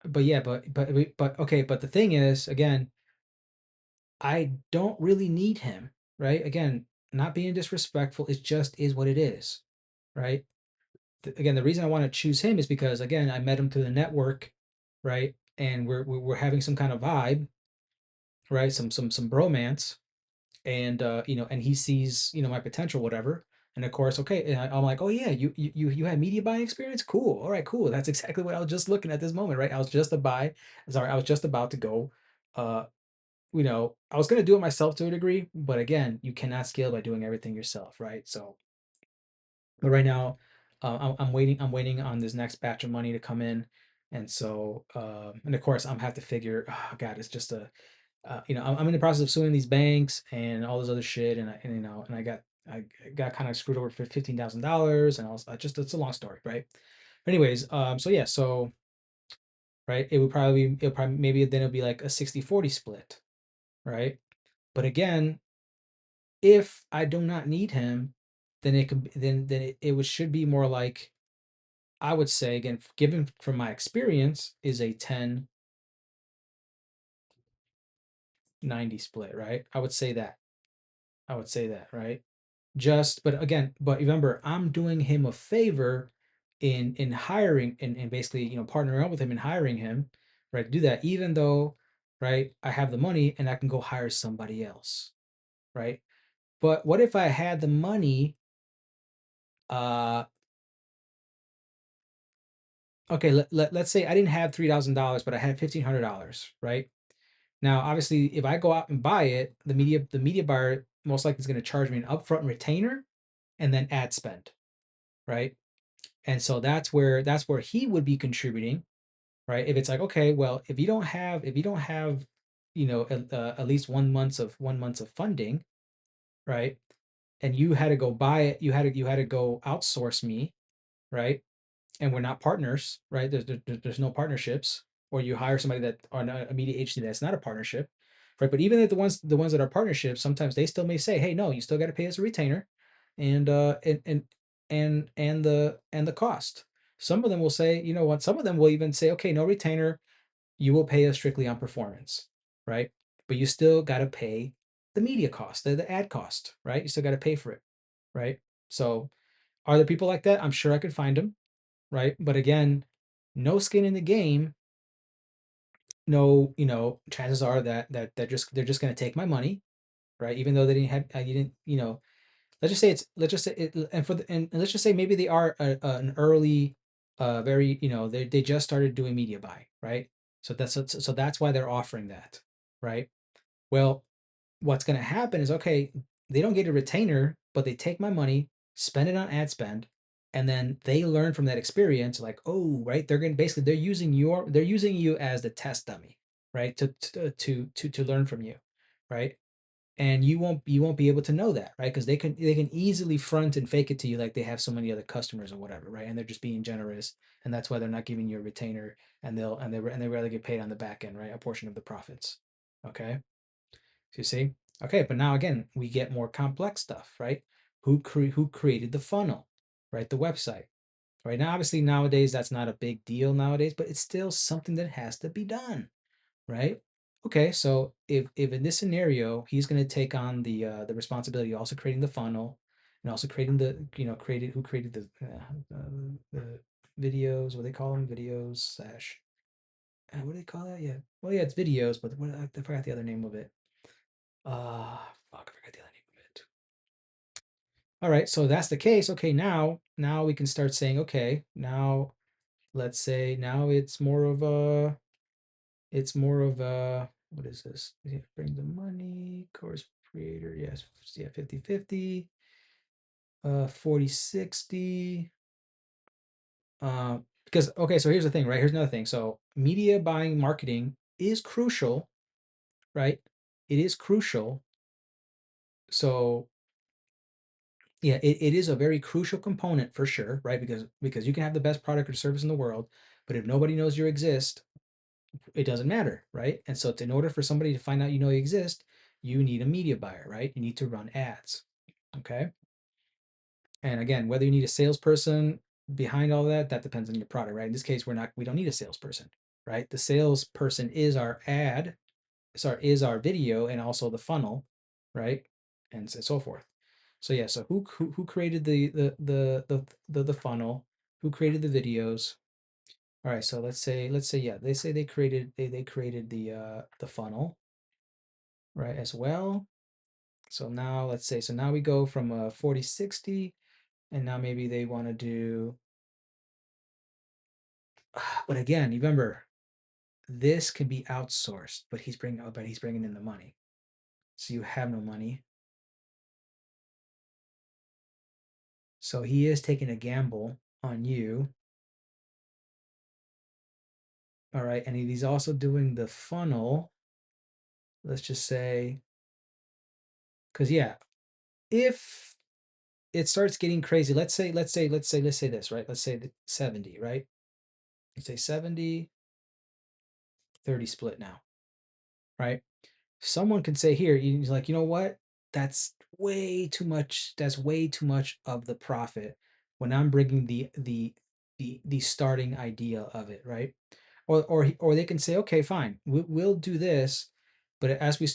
but yeah, but okay, but the thing is, again, I don't really need him, right? Again, not being disrespectful, it just is what it is, right? Again, the reason I want to choose him is because again, I met him through the network, right? And we're having some kind of vibe, right? Some bromance, and and he sees my potential, whatever. And of course, okay, and I'm like, oh yeah, you had media buying experience, cool, all right, cool. That's exactly what I was just looking at this moment, right? I was just about to go, uh, I was gonna do it myself to a degree, but again, you cannot scale by doing everything yourself, right? So but right now, I'm waiting. I'm waiting on this next batch of money to come in, and so and of course, I'm have to figure. Oh God, it's just a I'm in the process of suing these banks and all this other shit, and I got kind of screwed over for $15,000, and I just it's a long story, right? Anyways, so yeah, so right, it'll probably maybe then it'll be like a 60/40 split, right? But again, if I do not need him, then it could then it should be more like I would say again, given from my experience, is a 10/90 split, right? I would say that, right? Just but again, but remember, I'm doing him a favor in hiring and basically, partnering up with him and hiring him, right? To do that, even though, right, I have the money and I can go hire somebody else, right? But what if I had the money? Uh, okay, let's say I didn't have $3,000, but I had $1,500, right? Now, obviously, if I go out and buy it, the media buyer most likely is going to charge me an upfront retainer and then ad spend, right? And so that's where he would be contributing, right? If it's like, okay, well, if you don't have, at least 1 month of funding, right? And you had to go buy it, you had to go outsource me, right? And we're not partners, right? There's no partnerships, or you hire somebody that are not a media agency that's not a partnership, right? But even if the ones that are partnerships, sometimes they still may say, hey, no, you still got to pay us a retainer, and the cost. Some of them will say, you know what? Some of them will even say, okay, no retainer, you will pay us strictly on performance, right? But you still got to pay the media cost, the ad cost, right? You still got to pay for it, right? So, are there people like that? I'm sure I could find them, right? But again, no skin in the game. No, chances are that they're just going to take my money, right? Even though they didn't have, you didn't, let's just say it, and let's just say maybe they are an early, very, they just started doing media buy, right? So that's why they're offering that, right? Well, what's going to happen is, okay, they don't get a retainer, but they take my money, spend it on ad spend, and then they learn from that experience, like, oh, right, they're going to basically they're using you as the test dummy, right, to learn from you, right? And you won't be able to know that, right? Because they can easily front and fake it to you like they have so many other customers or whatever, right? And they're just being generous, and that's why they're not giving you a retainer, and they rather get paid on the back end, right? A portion of the profits. Okay. You see? Okay, but now again, we get more complex stuff, right? Who created the funnel, right? The website. Right now, obviously nowadays that's not a big deal nowadays, but it's still something that has to be done, right? Okay, so if in this scenario he's going to take on the responsibility, also creating the funnel, and also creating the created who created the videos, what they call them, videos slash what do they call that? Yeah, well, yeah, it's videos, but what I forgot the other name of it. Fuck, I forgot the other name of it. All right, so that's the case. Okay, now we can start saying, okay, now let's say now it's more of a what is this? Yeah, bring the money, course creator, yes, yeah, 50-50, 40-60. Because okay, so here's the thing, right? Here's another thing. So media buying marketing is crucial, right? It is crucial. So yeah, it is a very crucial component for sure, right? Because you can have the best product or service in the world, but if nobody knows you exist, it doesn't matter, right? And so in order for somebody to find out you know you exist, you need a media buyer, right? You need to run ads. Okay. And again, whether you need a salesperson behind all that, that depends on your product, right? In this case, we don't need a salesperson, right? The salesperson is our ad, is our video and also the funnel, right? And so forth. So yeah, so who created the funnel? Who created the videos? All right, so let's say yeah, they say they created the funnel, right, as well. So now let's say so now we go from 40-60, and now maybe they want to do but again, you remember this can be outsourced, but he's bringing in the money. So you have no money. So he is taking a gamble on you. All right, and he's also doing the funnel. Let's just say because yeah, if it starts getting crazy. Let's say this, right? Let's say the 70, right? Let's say 70-30 split now, right? Someone can say here, he's like, you know what? That's way too much. That's way too much of the profit when I'm bringing the starting idea of it, right? Or they can say, okay, fine, we'll do this, but as we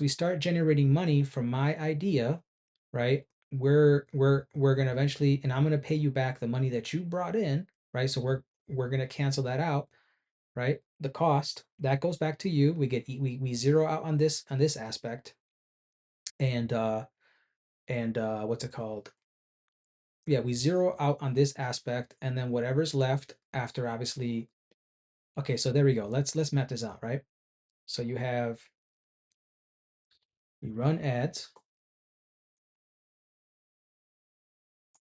start generating money from my idea, right? We're gonna eventually, and I'm gonna pay you back the money that you brought in, right? So we're gonna cancel that out, right? The cost that goes back to you. We zero out on this aspect, and what's it called? Yeah, we zero out on this aspect, and then whatever's left after, obviously. Okay, so there we go. Let's map this out, right? So you run ads,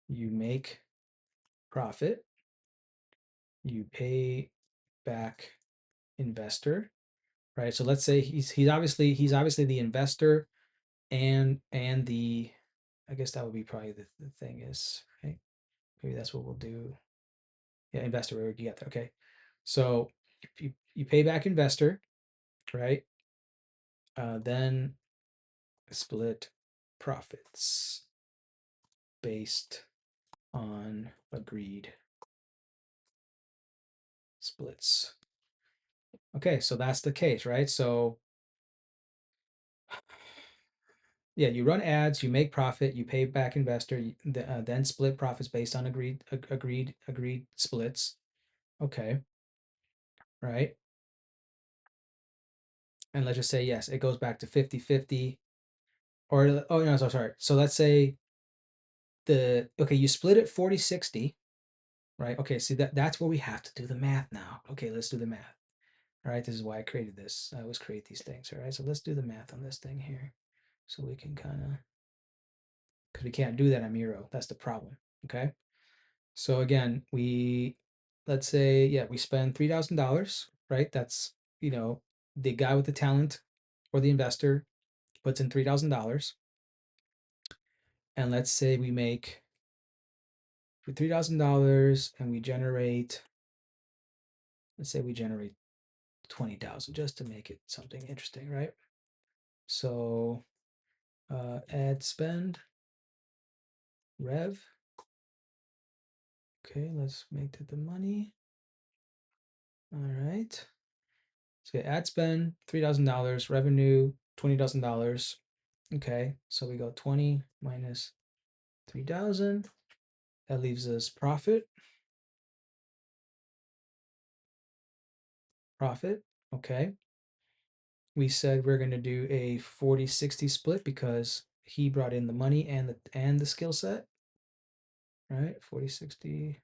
you make profit, you pay back investor, right? So let's say he's obviously the investor and the I guess that would be probably the thing is, right? Maybe that's what we'll do. Yeah, investor, where you get there. Okay. So you pay back investor, right? Then split profits based on agreed splits. Okay, so that's the case, right? So yeah, you run ads, you make profit, you pay back investor, then split profits based on agreed splits. Okay, right? And let's just say yes, it goes back to 50-50, or oh no, so sorry. So let's say you split it 40-60, right? Okay, see that's where we have to do the math now. Okay, let's do the math. All right, this is why I created this. I always create these things. All right, so let's do the math on this thing here, so we can kind of, because we can't do that on Miro. That's the problem. Okay, so again, let's say yeah, we spend $3,000, right? That's the guy with the talent or the investor puts in $3,000, and let's say we make for $3,000 and we generate, let's say we generate 20,000 just to make it something interesting, right? So ad spend rev Okay, let's make that the money. All right. So ad spend $3,000, revenue $20,000. Okay, so we go 20 minus 3,000. That leaves us profit. Profit. Okay. We said we're going to do a 40-60 split because he brought in the money and the skill set. Right? 40-60.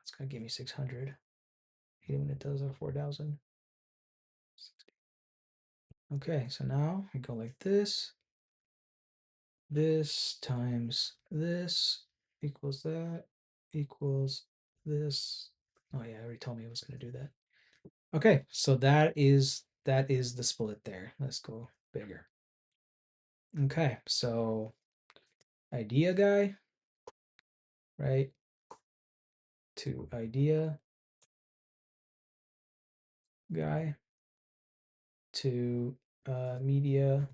It's going to give me 600. Even when it does a 4,000. Okay, so now we go like this. This times this equals that equals this. Oh yeah, I already told me I was going to do that. Okay, so that is the split there. Let's go bigger. Okay, so idea guy, right? To idea guy to media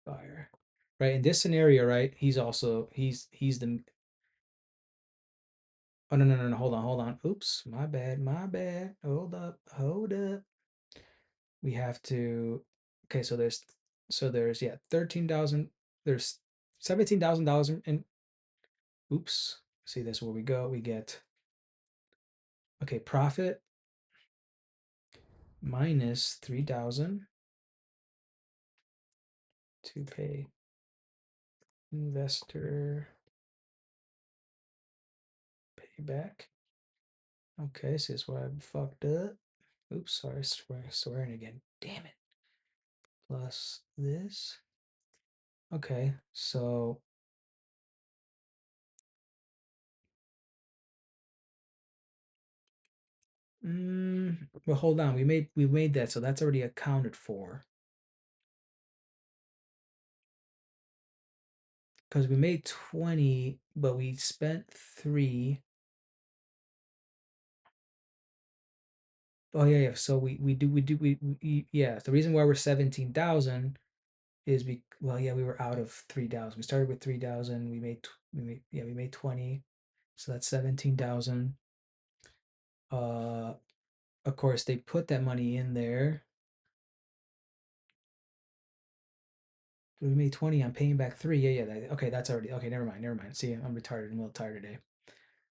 buyer. Right, in this scenario, right? He's the Oh no, no, no, no, hold on. Oops, my bad, my bad. Hold up. We have to okay, so there's yeah, 13,000, there's $17,000 in oops. See this where we go. We get okay, profit minus 3,000 to pay investor payback. Okay, so this is where I fucked up. Oops, sorry, swearing again. Damn it. Plus this. Okay, so well, hold on. We made that, so that's already accounted for. Because we made 20, but we spent 3. Oh yeah, yeah. So we yeah. The reason why we're 17,000 is well, yeah, we were out of 3,000. We started with 3,000. We made 20. So that's 17,000. Uh, of course they put that money in there. We made 20. I'm paying back 3. Yeah, yeah. Okay, that's already okay. Never mind. Never mind. See, I'm retarded. I'm a little tired today.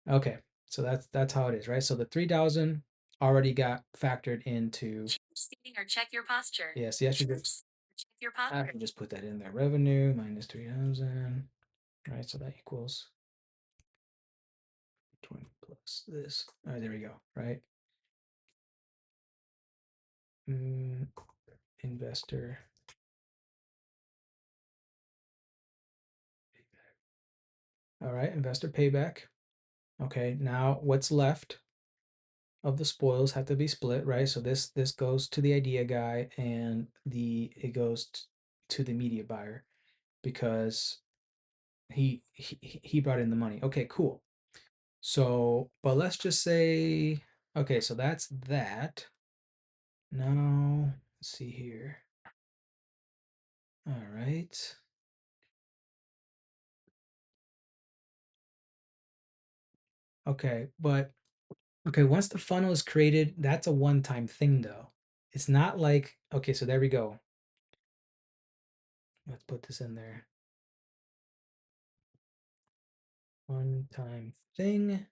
Okay, so that's how it is, right? So the 3,000 already got factored into. Seating or check your posture. Yes, yes, you just Check your I posture. can just put that in there. Revenue minus 3,000, right? So that equals 20 plus this. All right, there we go, right? Mm, investor. All right, investor payback. Okay, now what's left of the spoils have to be split, right? So this goes to the idea guy and it goes to the media buyer because he brought in the money. Okay, cool. So, but let's just say, okay, so that's that. Now, let's see here. All right. Okay, but okay, once the funnel is created, that's a one-time thing though. It's not like, okay, so there we go. Let's put this in there. One-time thing.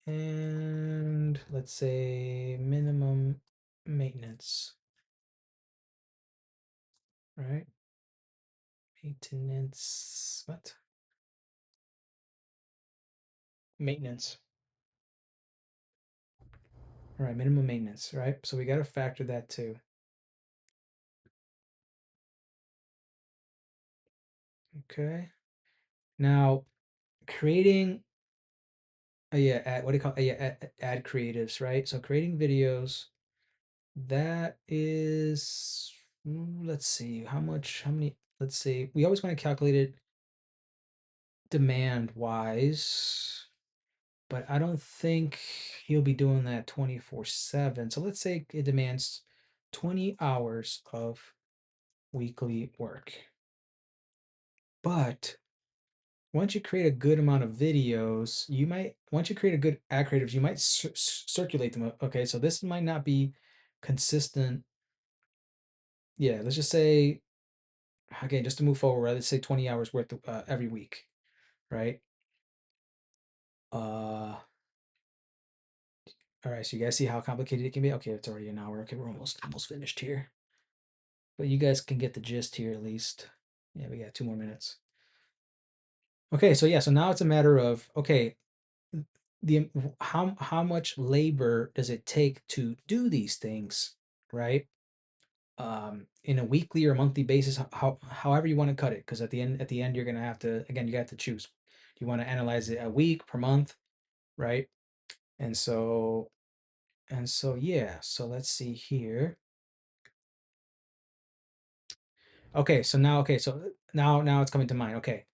And let's say minimum maintenance, right? Maintenance, what? Maintenance. All right, minimum maintenance, right? So we got to factor that too. Okay. Now, creating yeah, what do you call yeah, ad creatives, right? So creating videos, that is let's see, how many, let's see. We always want to calculate it demand wise, but I don't think he'll be doing that 24/7. So let's say it demands 20 hours of weekly work. But once you create a good amount of videos, you might once you create a good ad creatives, you might circulate them. Okay, so this might not be consistent. Yeah, let's just say again, just to move forward, right? Let's say 20 hours worth every week, right? All right, so you guys see how complicated it can be? Okay, it's already an hour. Okay, we're almost finished here. But you guys can get the gist here at least. Yeah, we got 2 more minutes. Okay, so yeah, so now it's a matter of okay, the how much labor does it take to do these things, right? In a weekly or monthly basis, however you want to cut it, because at the end you're gonna have to again you got to choose. Do you want to analyze it a week per month, right? And so yeah, so let's see here. Okay, so now it's coming to mind.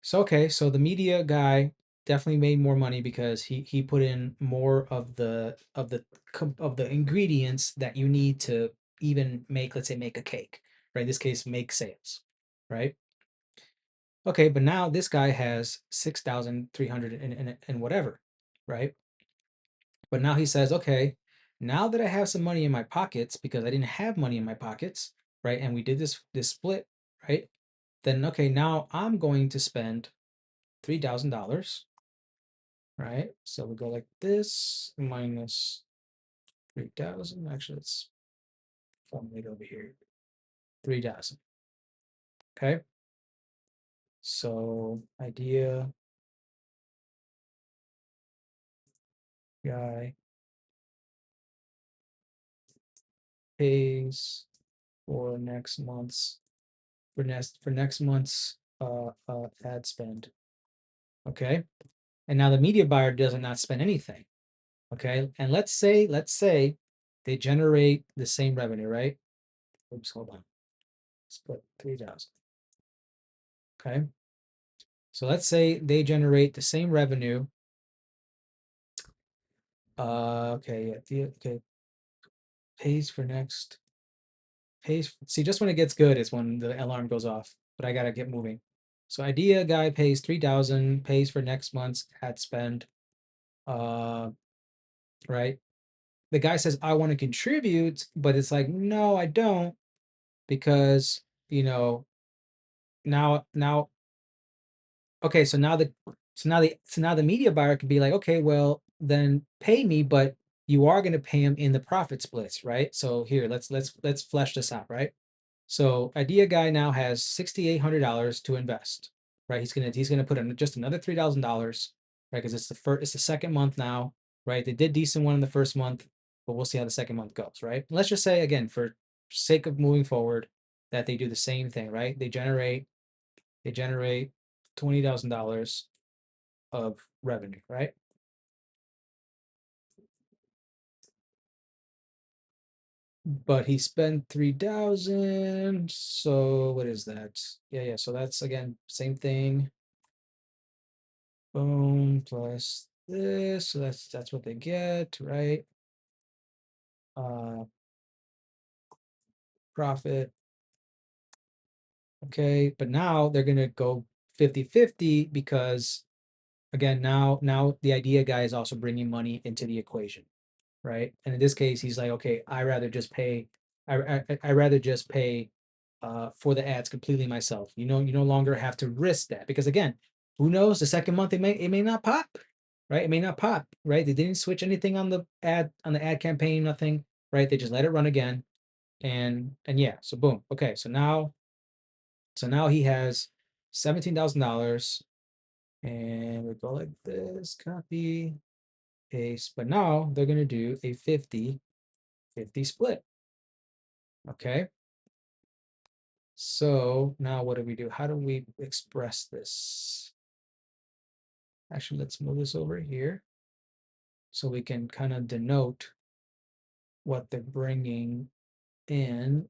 So the media guy definitely made more money because he put in more of the ingredients that you need to even make, let's say, make a cake, right? In this case, make sales, right? Okay, but now this guy has 6,300 and whatever, right? But now he says, okay, now that I have some money in my pockets because I didn't have money in my pockets, right? And we did this split, right? Then okay, now I'm going to spend $3,000, right? So we go like this minus 3,000. Actually, let's formulate over here. 3,000. Okay. So idea guy pays for next month's for next month's ad spend. Okay. And now the media buyer does not spend anything. Okay. And let's say they generate the same revenue, right? Oops, hold on. Split 3,000. Okay. So let's say they generate the same revenue. Okay, yeah, okay. Pays for next. Pays. See, just when it gets good is when the alarm goes off. But I gotta get moving. So idea guy pays 3,000. Pays for next month's ad spend. Uh, right. The guy says I want to contribute, but it's like no, I don't because now okay, so now the media buyer could be like, okay, well then pay me, but you are going to pay him in the profit splits, right? So here, let's flesh this out, right? So idea guy now has $6,800 to invest, right? He's gonna put in just another $3,000, right? Because it's the second month now, right? They did decent one in the first month, but we'll see how the second month goes, right? Let's just say again, for sake of moving forward, that they do the same thing, right? They generate $20,000 of revenue, right? But he spent 3,000. So what is that? Yeah. So that's again, same thing. Boom, plus this. So that's what they get, right? Uh Profit. Okay. But now they're gonna go 50-50 because again, now the idea guy is also bringing money into the equation. Right? And in this case, he's like, okay, I rather just pay for the ads completely myself. You no longer have to risk that because again, who knows? The second month it may not pop, right? It may not pop, right? They didn't switch anything on the ad campaign, nothing, right? They just let it run again, and yeah, so boom, okay, so now he has $17,000, and we go like this, copy, paste, but now they're gonna do a 50-50 split. Okay. So now what do we do? How do we express this? Actually, let's move this over here so we can kind of denote what they're bringing in.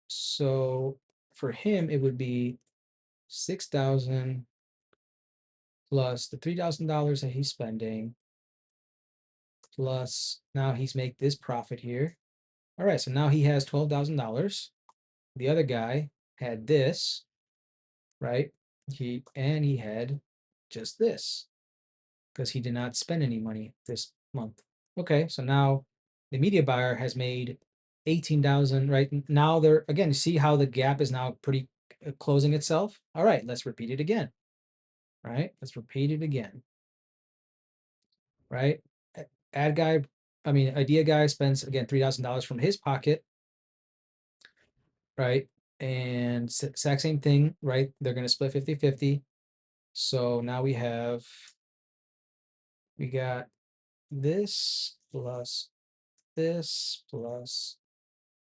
So for him, it would be 6,000 plus the $3,000 that he's spending, plus now he's make this profit here. All right, so now he has $12,000. The other guy had this, right? He had just this because he did not spend any money this month. Okay, so now the media buyer has made 18,000, right? Now they're again, see how the gap is now pretty closing itself. All right, let's repeat it again. Right? Let's repeat it again. Right? Ad guy, I mean, idea guy spends again $3,000 from his pocket, right? And exact same thing, right? They're going to split 50-50. So now we got this plus this plus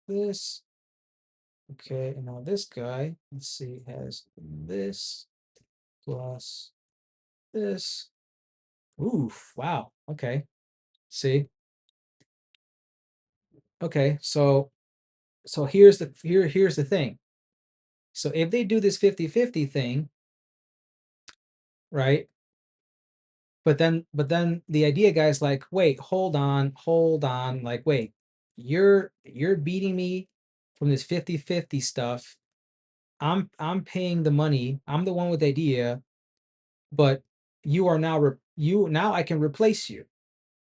this. Okay, and now this guy, let's see, has this plus this. Oof, wow. Okay. See? Okay, so here's the thing. So if they do this 50-50 thing, right? But then the idea guy's like, wait, hold on, like, wait, you're beating me from this 50-50 stuff. I'm paying the money. I'm the one with the idea, but you are now you now I can replace you,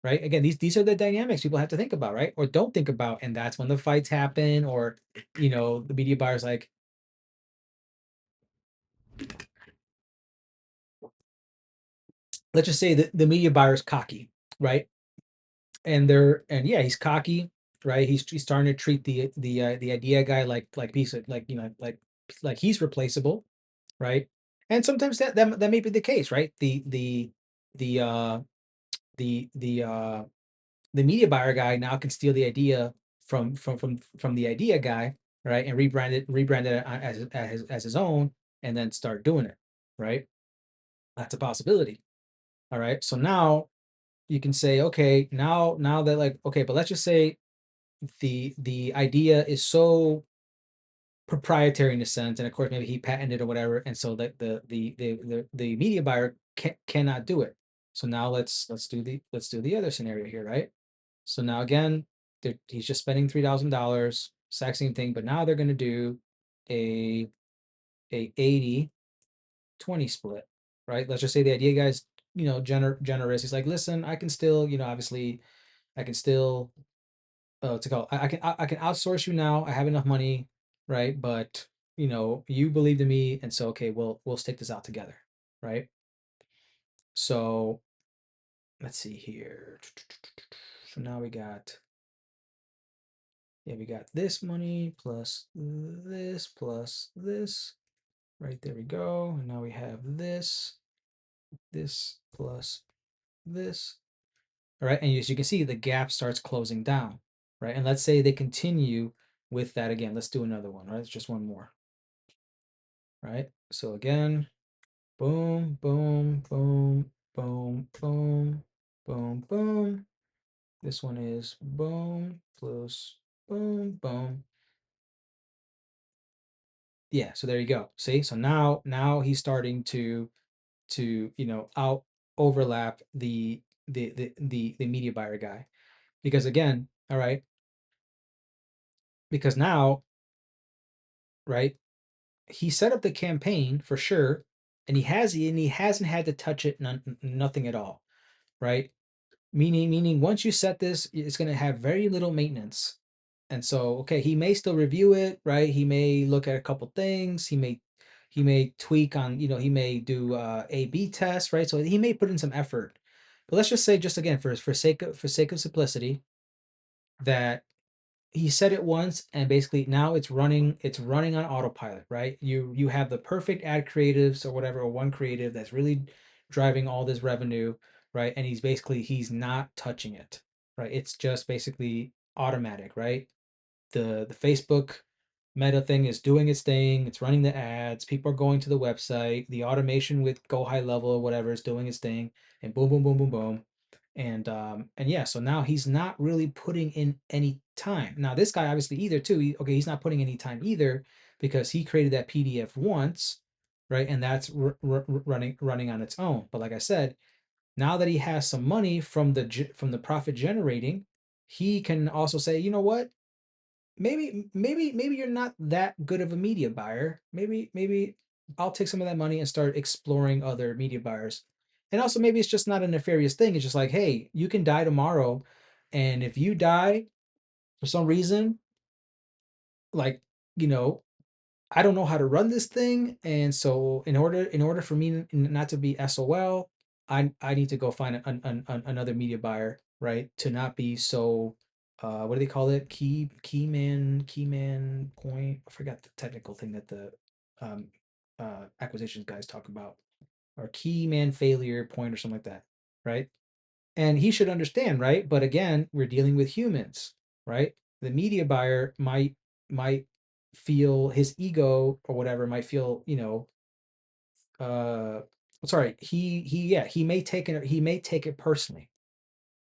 right? Again, these are the dynamics people have to think about, right? Or don't think about, and that's when the fights happen, or the media buyer's like, let's just say the media buyer's cocky, right? And yeah, he's cocky, right? He's starting to treat the idea guy like piece of like he's replaceable, right? And sometimes that may be the case, right? The uh the media buyer guy now can steal the idea from the idea guy, right? And rebrand it as his own, and then start doing it, right? That's a possibility. All right. So now you can say, okay, now that, like, okay, but let's just say the idea is so proprietary in a sense, and of course maybe he patented or whatever, and so that the media buyer cannot do it. So now let's do the other scenario here, right? So now again, he's just spending $3,000, exact same thing, but now they're going to do a 80-20 split, right? Let's just say the idea guy's generous. He's like, listen, I can still, obviously, I can still to go. I can outsource you now. I have enough money, right? But you believed in me, and so okay, we'll stick this out together, right? So let's see here. So now we got this money plus this. Right, there we go. And now we have this plus this. All right, and as you can see, the gap starts closing down, right? And let's say they continue with that again. Let's do another one, right? It's just one more, right? So again, boom, boom, boom, boom, boom, boom, boom. This one is boom plus boom, boom. Yeah, so there you go. See, so now he's starting to out overlap the media buyer guy, because again, all right, because now, right, he set up the campaign for sure, and he hasn't had to touch it, nothing at all, right? Meaning once you set this, it's going to have very little maintenance. And so, okay, he may still review it, right? He may look at a couple things. He may tweak on, he may do A/B tests, right? So he may put in some effort. But let's just say, just again, for sake of simplicity, that he said it once, and basically now it's running on autopilot, right? You have the perfect ad creatives or whatever, or one creative that's really driving all this revenue, right? And he's not touching it, right? It's just basically automatic, right? The Facebook Meta thing is doing its thing. It's running the ads. People are going to the website. The automation with Go High Level or whatever is doing its thing, and boom, boom, boom, boom, boom. And yeah, so now he's not really putting in any time. Now this guy obviously either too. He's not putting any time either, because he created that PDF once, right? And that's running on its own. But like I said, now that he has some money from the profit generating, he can also say, you know what? Maybe you're not that good of a media buyer. Maybe I'll take some of that money and start exploring other media buyers. And also, maybe it's just not a nefarious thing. It's just like, hey, you can die tomorrow, and if you die for some reason, like, you know, I don't know how to run this thing, and so in order for me not to be SOL, I need to go find another media buyer, right? To not be so, what do they call it? Key man point. I forgot the technical thing that the um, acquisitions guys talk about, or key man failure point or something like that, right? And he should understand, right? But again, we're dealing with humans, right? The media buyer might feel his ego or whatever, might feel, uh sorry, he may take it personally,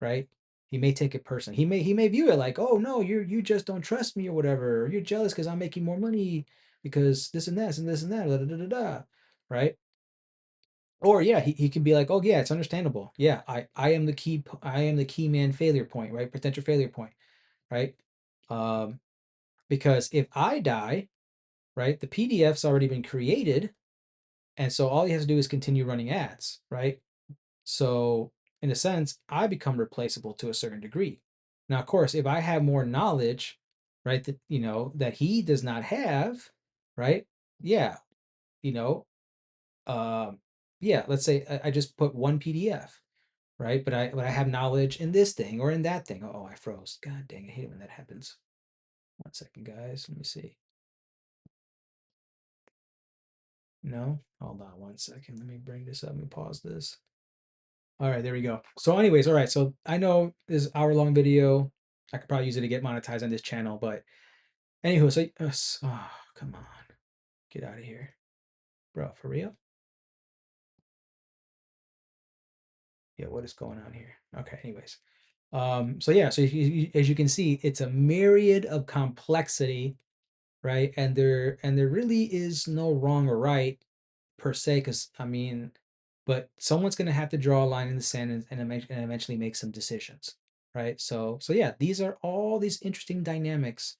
right? He may take it personally. He may view it like, oh no, you just don't trust me or whatever. Or you're jealous because I'm making more money because this and this and this and that, da, da, da, da, da, right? Or yeah, he can be like, oh yeah, it's understandable. Yeah, I am the key man failure point, right? Potential failure point, right? Um, because if I die, right, the PDF's already been created, and so all he has to do is continue running ads, right? So in a sense, I become replaceable to a certain degree. Now, of course, if I have more knowledge, right, that that he does not have, right? Yeah, you know, um, yeah, let's say I just put one PDF, right? But I have knowledge in this thing or in that thing. Oh, I froze. God dang, I hate it when that happens. One second, guys. Let me see. No, hold on one second. Let me bring this up. Let me pause this. All right, there we go. So, anyways, all right. So I know this hour-long video. I could probably use it to get monetized on this channel, but anywho, oh, come on, get out of here, bro. For real? Yeah, what is going on here? Okay, anyways. So yeah, so as you can see, it's a myriad of complexity, right? And there really is no wrong or right per se, because I mean, but someone's going to have to draw a line in the sand and eventually make some decisions, right? So yeah, these are all these interesting dynamics,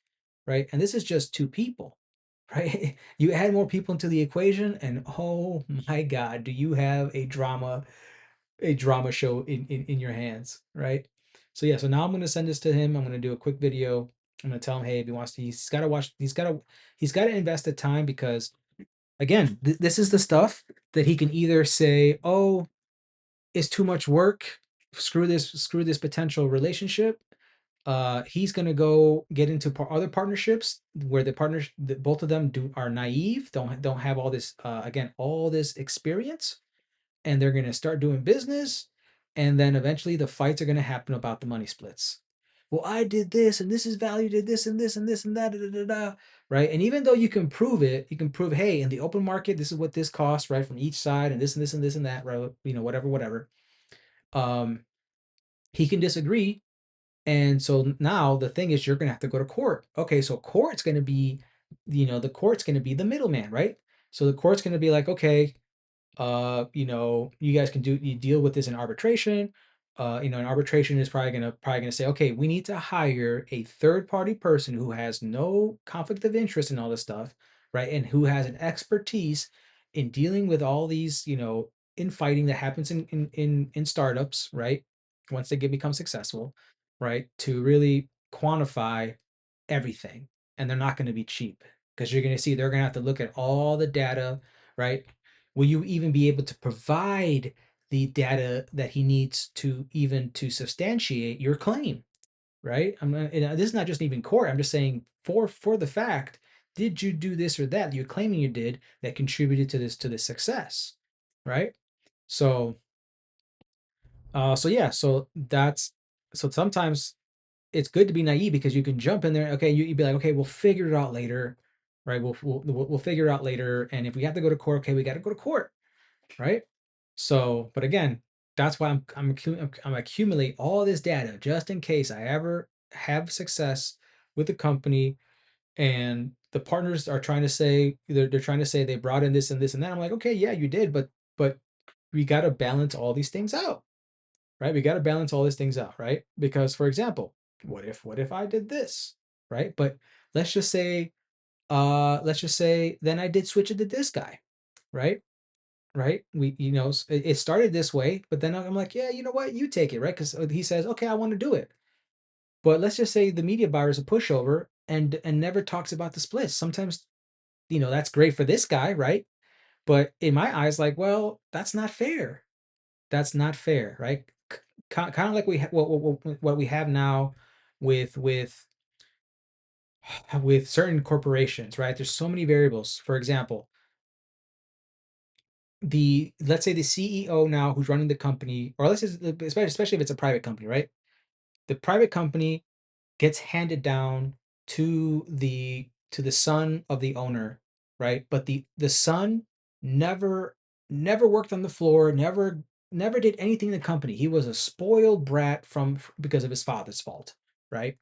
right? And this is just two people, right? You add more people into the equation, and oh my God, do you have a drama show in your hands, right? So yeah, so now I'm gonna send this to him. I'm gonna do a quick video. I'm gonna tell him, hey, if he wants to, he's gotta invest the time, because again, this is the stuff that he can either say, oh, it's too much work, screw this potential relationship. He's gonna go get into other partnerships where both of them are naive, don't have all this, again, all this experience, and they're going to start doing business, and then eventually the fights are going to happen about the money splits. Well, I did this, and this is valued at this and this and this and that, da, da, da, da, right? And even though you can prove it, you can prove, hey, in the open market, this is what this costs, right, from each side, and this and this and this and that, right? Whatever, whatever. Um, he can disagree, and so now the thing is, you're going to have to go to court. Okay, so the court's going to be the middleman, right? So the court's going to be like, okay, you guys can you deal with this in arbitration. And arbitration is probably gonna say, okay, we need to hire a third party person who has no conflict of interest in all this stuff, right? And who has an expertise in dealing with all these, infighting that happens in startups, right? Once they become successful, right? To really quantify everything. And they're not going to be cheap, because you're going to see they're going to have to look at all the data, right? Will you even be able to provide the data that he needs to substantiate your claim, right? This is not just even court. I'm just saying, for the fact, did you do this or that you're claiming you did that contributed to this success, right? So so yeah, so sometimes it's good to be naive, because you can jump in there. Okay, you'd be like, okay, we'll figure it out later, right? We'll figure it out later, and if we have to go to court, okay, we got to go to court, right? So, but again, that's why I'm accumulate all this data just in case I ever have success with the company, and the partners are trying to say they're trying to say they brought in this and this and that. I'm like, okay, yeah, you did, but we got to balance all these things out, right? We got to balance all these things out, right? Because, for example, what if I did this, right? But let's just say then I did switch it to this guy. right? Right? It started this way, but then I'm like, yeah, you know what? You take it, right? Because he says, okay, I want to do it. But let's just say the media buyer is a pushover and never talks about the splits. Sometimes, that's great for this guy, right? But in my eyes, like, well, that's not fair. That's not fair, right? Kind of like what we have now with with certain corporations, right? There's so many variables. For example, the let's say the CEO now who's running the company, or let's just especially if it's a private company, right? The private company gets handed down to the son of the owner, right? But the son never never worked on the floor, never did anything in the company. He was a spoiled brat because of his father's fault, right?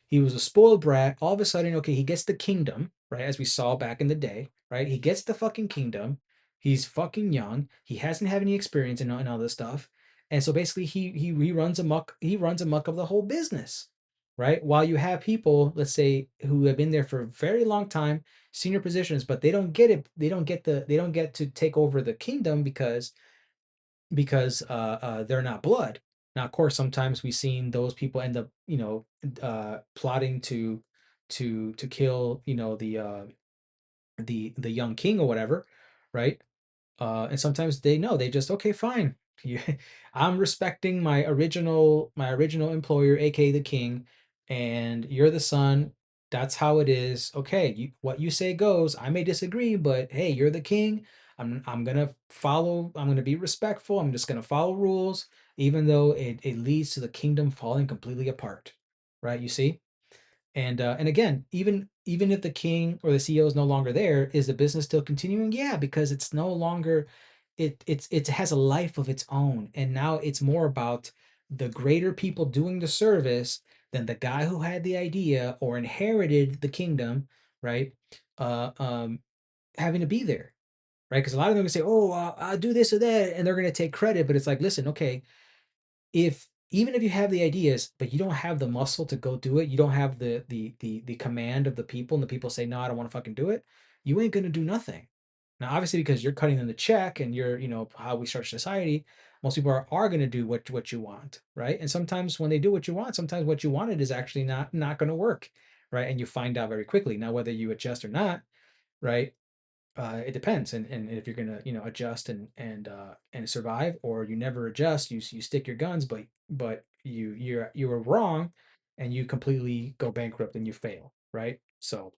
He was a spoiled brat. All of a sudden, okay, he gets the kingdom, right? As we saw back in the day, right? He gets the fucking kingdom. He's fucking young. He hasn't had any experience in all this stuff. And so basically he runs amok, he runs amok of the whole business, right? While you have people, let's say, who have been there for a very long time, senior positions, but they don't get it, they don't get to take over the kingdom because they're not blood. Now, of course, sometimes we've seen those people end up, plotting to kill, the young king or whatever, right? And sometimes they know they just okay, fine. I'm respecting my original employer, aka the king, and you're the son. That's how it is. Okay, what you say goes. I may disagree, but hey, you're the king. I'm gonna follow. I'm gonna be respectful. I'm just gonna follow rules, even though it leads to the kingdom falling completely apart. Right? You see? And again, even if the king or the CEO is no longer there, is the business still continuing? Yeah, because it's no longer it has a life of its own, and now it's more about the greater people doing the service than the guy who had the idea or inherited the kingdom, right? Uh, um, Having to be there, right? Because a lot of them are gonna say, "Oh, I'll do this or that," and they're gonna take credit, but it's like, listen, okay, if even if you have the ideas but you don't have the muscle to go do it, you don't have the command of the people, and the people say no, I don't want to fucking do it, you ain't going to do nothing. Now obviously because you're cutting them the check and you're how we start society, most people are going to do what you want, right? And sometimes when they do what you want, sometimes what you wanted is actually not going to work, right? And you find out very quickly. Now whether you adjust or not, right, it depends, and if you're gonna adjust and survive, or you never adjust, you stick your guns, but you were wrong, and you completely go bankrupt and you fail, right? So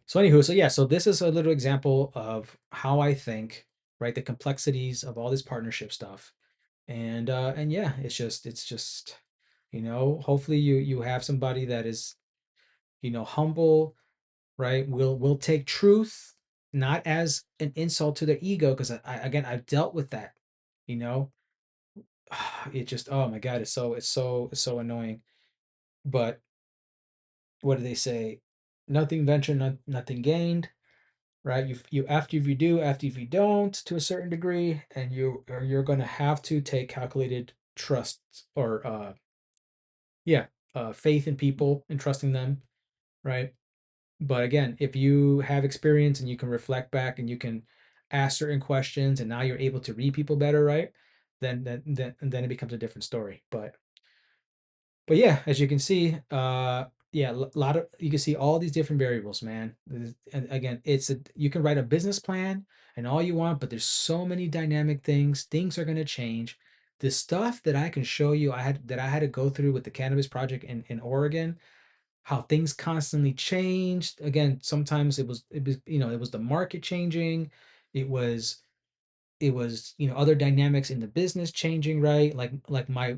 anywho, so yeah, so this is a little example of how I think, right, the complexities of all this partnership stuff, and yeah, it's just hopefully you have somebody that is humble, right? We'll take truth not as an insult to their ego, because again, I've dealt with that. You know, it just, oh my god, it's so annoying. But what do they say? Nothing ventured, nothing gained, right? You after if you do, after if you don't, to a certain degree, and you're going to have to take calculated trust, or yeah, faith in people and trusting them, right? But again, if you have experience and you can reflect back and you can ask certain questions, and now you're able to read people better, right? Then it becomes a different story. But yeah, as you can see, yeah, a lot of you can see all these different variables, man. And again, you can write a business plan and all you want, but there's so many dynamic things. Things are going to change. The stuff that I can show you, I had to go through with the cannabis project in Oregon, how things constantly changed. Again, sometimes it was the market changing. It was other dynamics in the business changing, right? Like my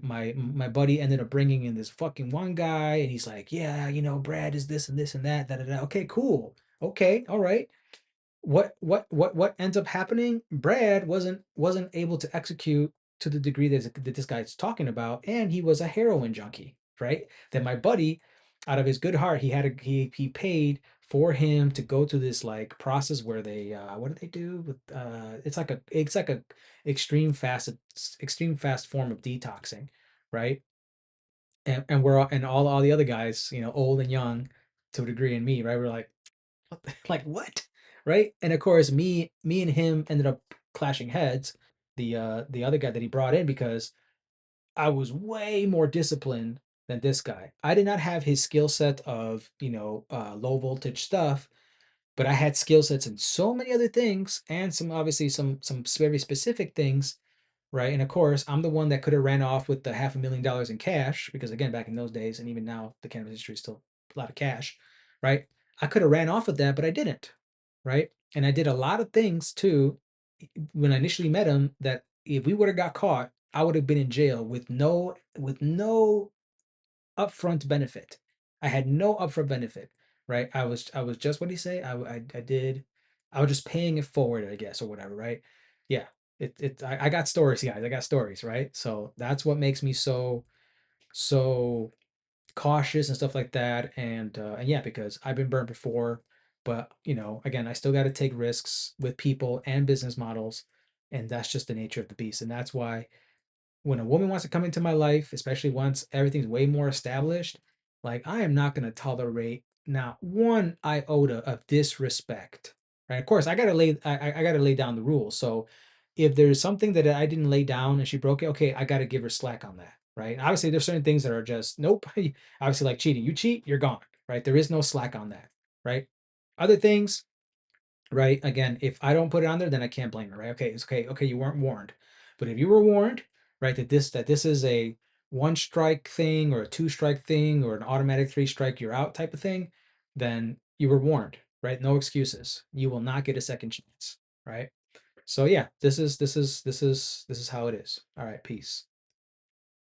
buddy ended up bringing in this fucking one guy, and he's like, yeah, Brad is this and this and that, da, da, da. Okay, cool. Okay, all right. What ends up happening? Brad wasn't able to execute to the degree that this guy's talking about, and he was a heroin junkie, right? That my buddy, out of his good heart, he paid for him to go to this like process where they what do they do with it's like a extreme fast form of detoxing, right? And all the other guys, old and young to a degree, and me, right? We're like, what like what? right? And of course, me and him ended up clashing heads. The other guy that he brought in because I was way more disciplined than this guy. I did not have his skill set of, low voltage stuff, but I had skill sets in so many other things and some obviously some very specific things, right? And of course, I'm the one that could have ran off with the $500,000 in cash because again, back in those days, and even now, the cannabis industry is still a lot of cash, right? I could have ran off with that, but I didn't, right? And I did a lot of things too when I initially met him that if we would have got caught, I would have been in jail with no upfront benefit. I had no upfront benefit, right? I was just what do you say? I did I was just paying it forward, I guess, or whatever, right? Yeah. I got stories, guys. I got stories, right? So that's what makes me so cautious and stuff like that. And yeah, because I've been burned before, but again, I still got to take risks with people and business models, and that's just the nature of the beast. And that's why when a woman wants to come into my life, especially once everything's way more established, like I am not going to tolerate not one iota of disrespect. Right? Of course, I gotta lay down the rules. So if there's something that I didn't lay down and she broke it, okay, I gotta give her slack on that. Right? And obviously, there's certain things that are just nope. Obviously, like cheating. You cheat, you're gone. Right? There is no slack on that. Right? Other things, right? Again, if I don't put it on there, then I can't blame her, right? Okay, it's okay. Okay, you weren't warned. But if you were warned, right, that this is a one strike thing or a two strike thing or an automatic three strike you're out type of thing, then you were warned, right? No excuses. You will not get a second chance, right? So yeah, this is how it is. All right, peace.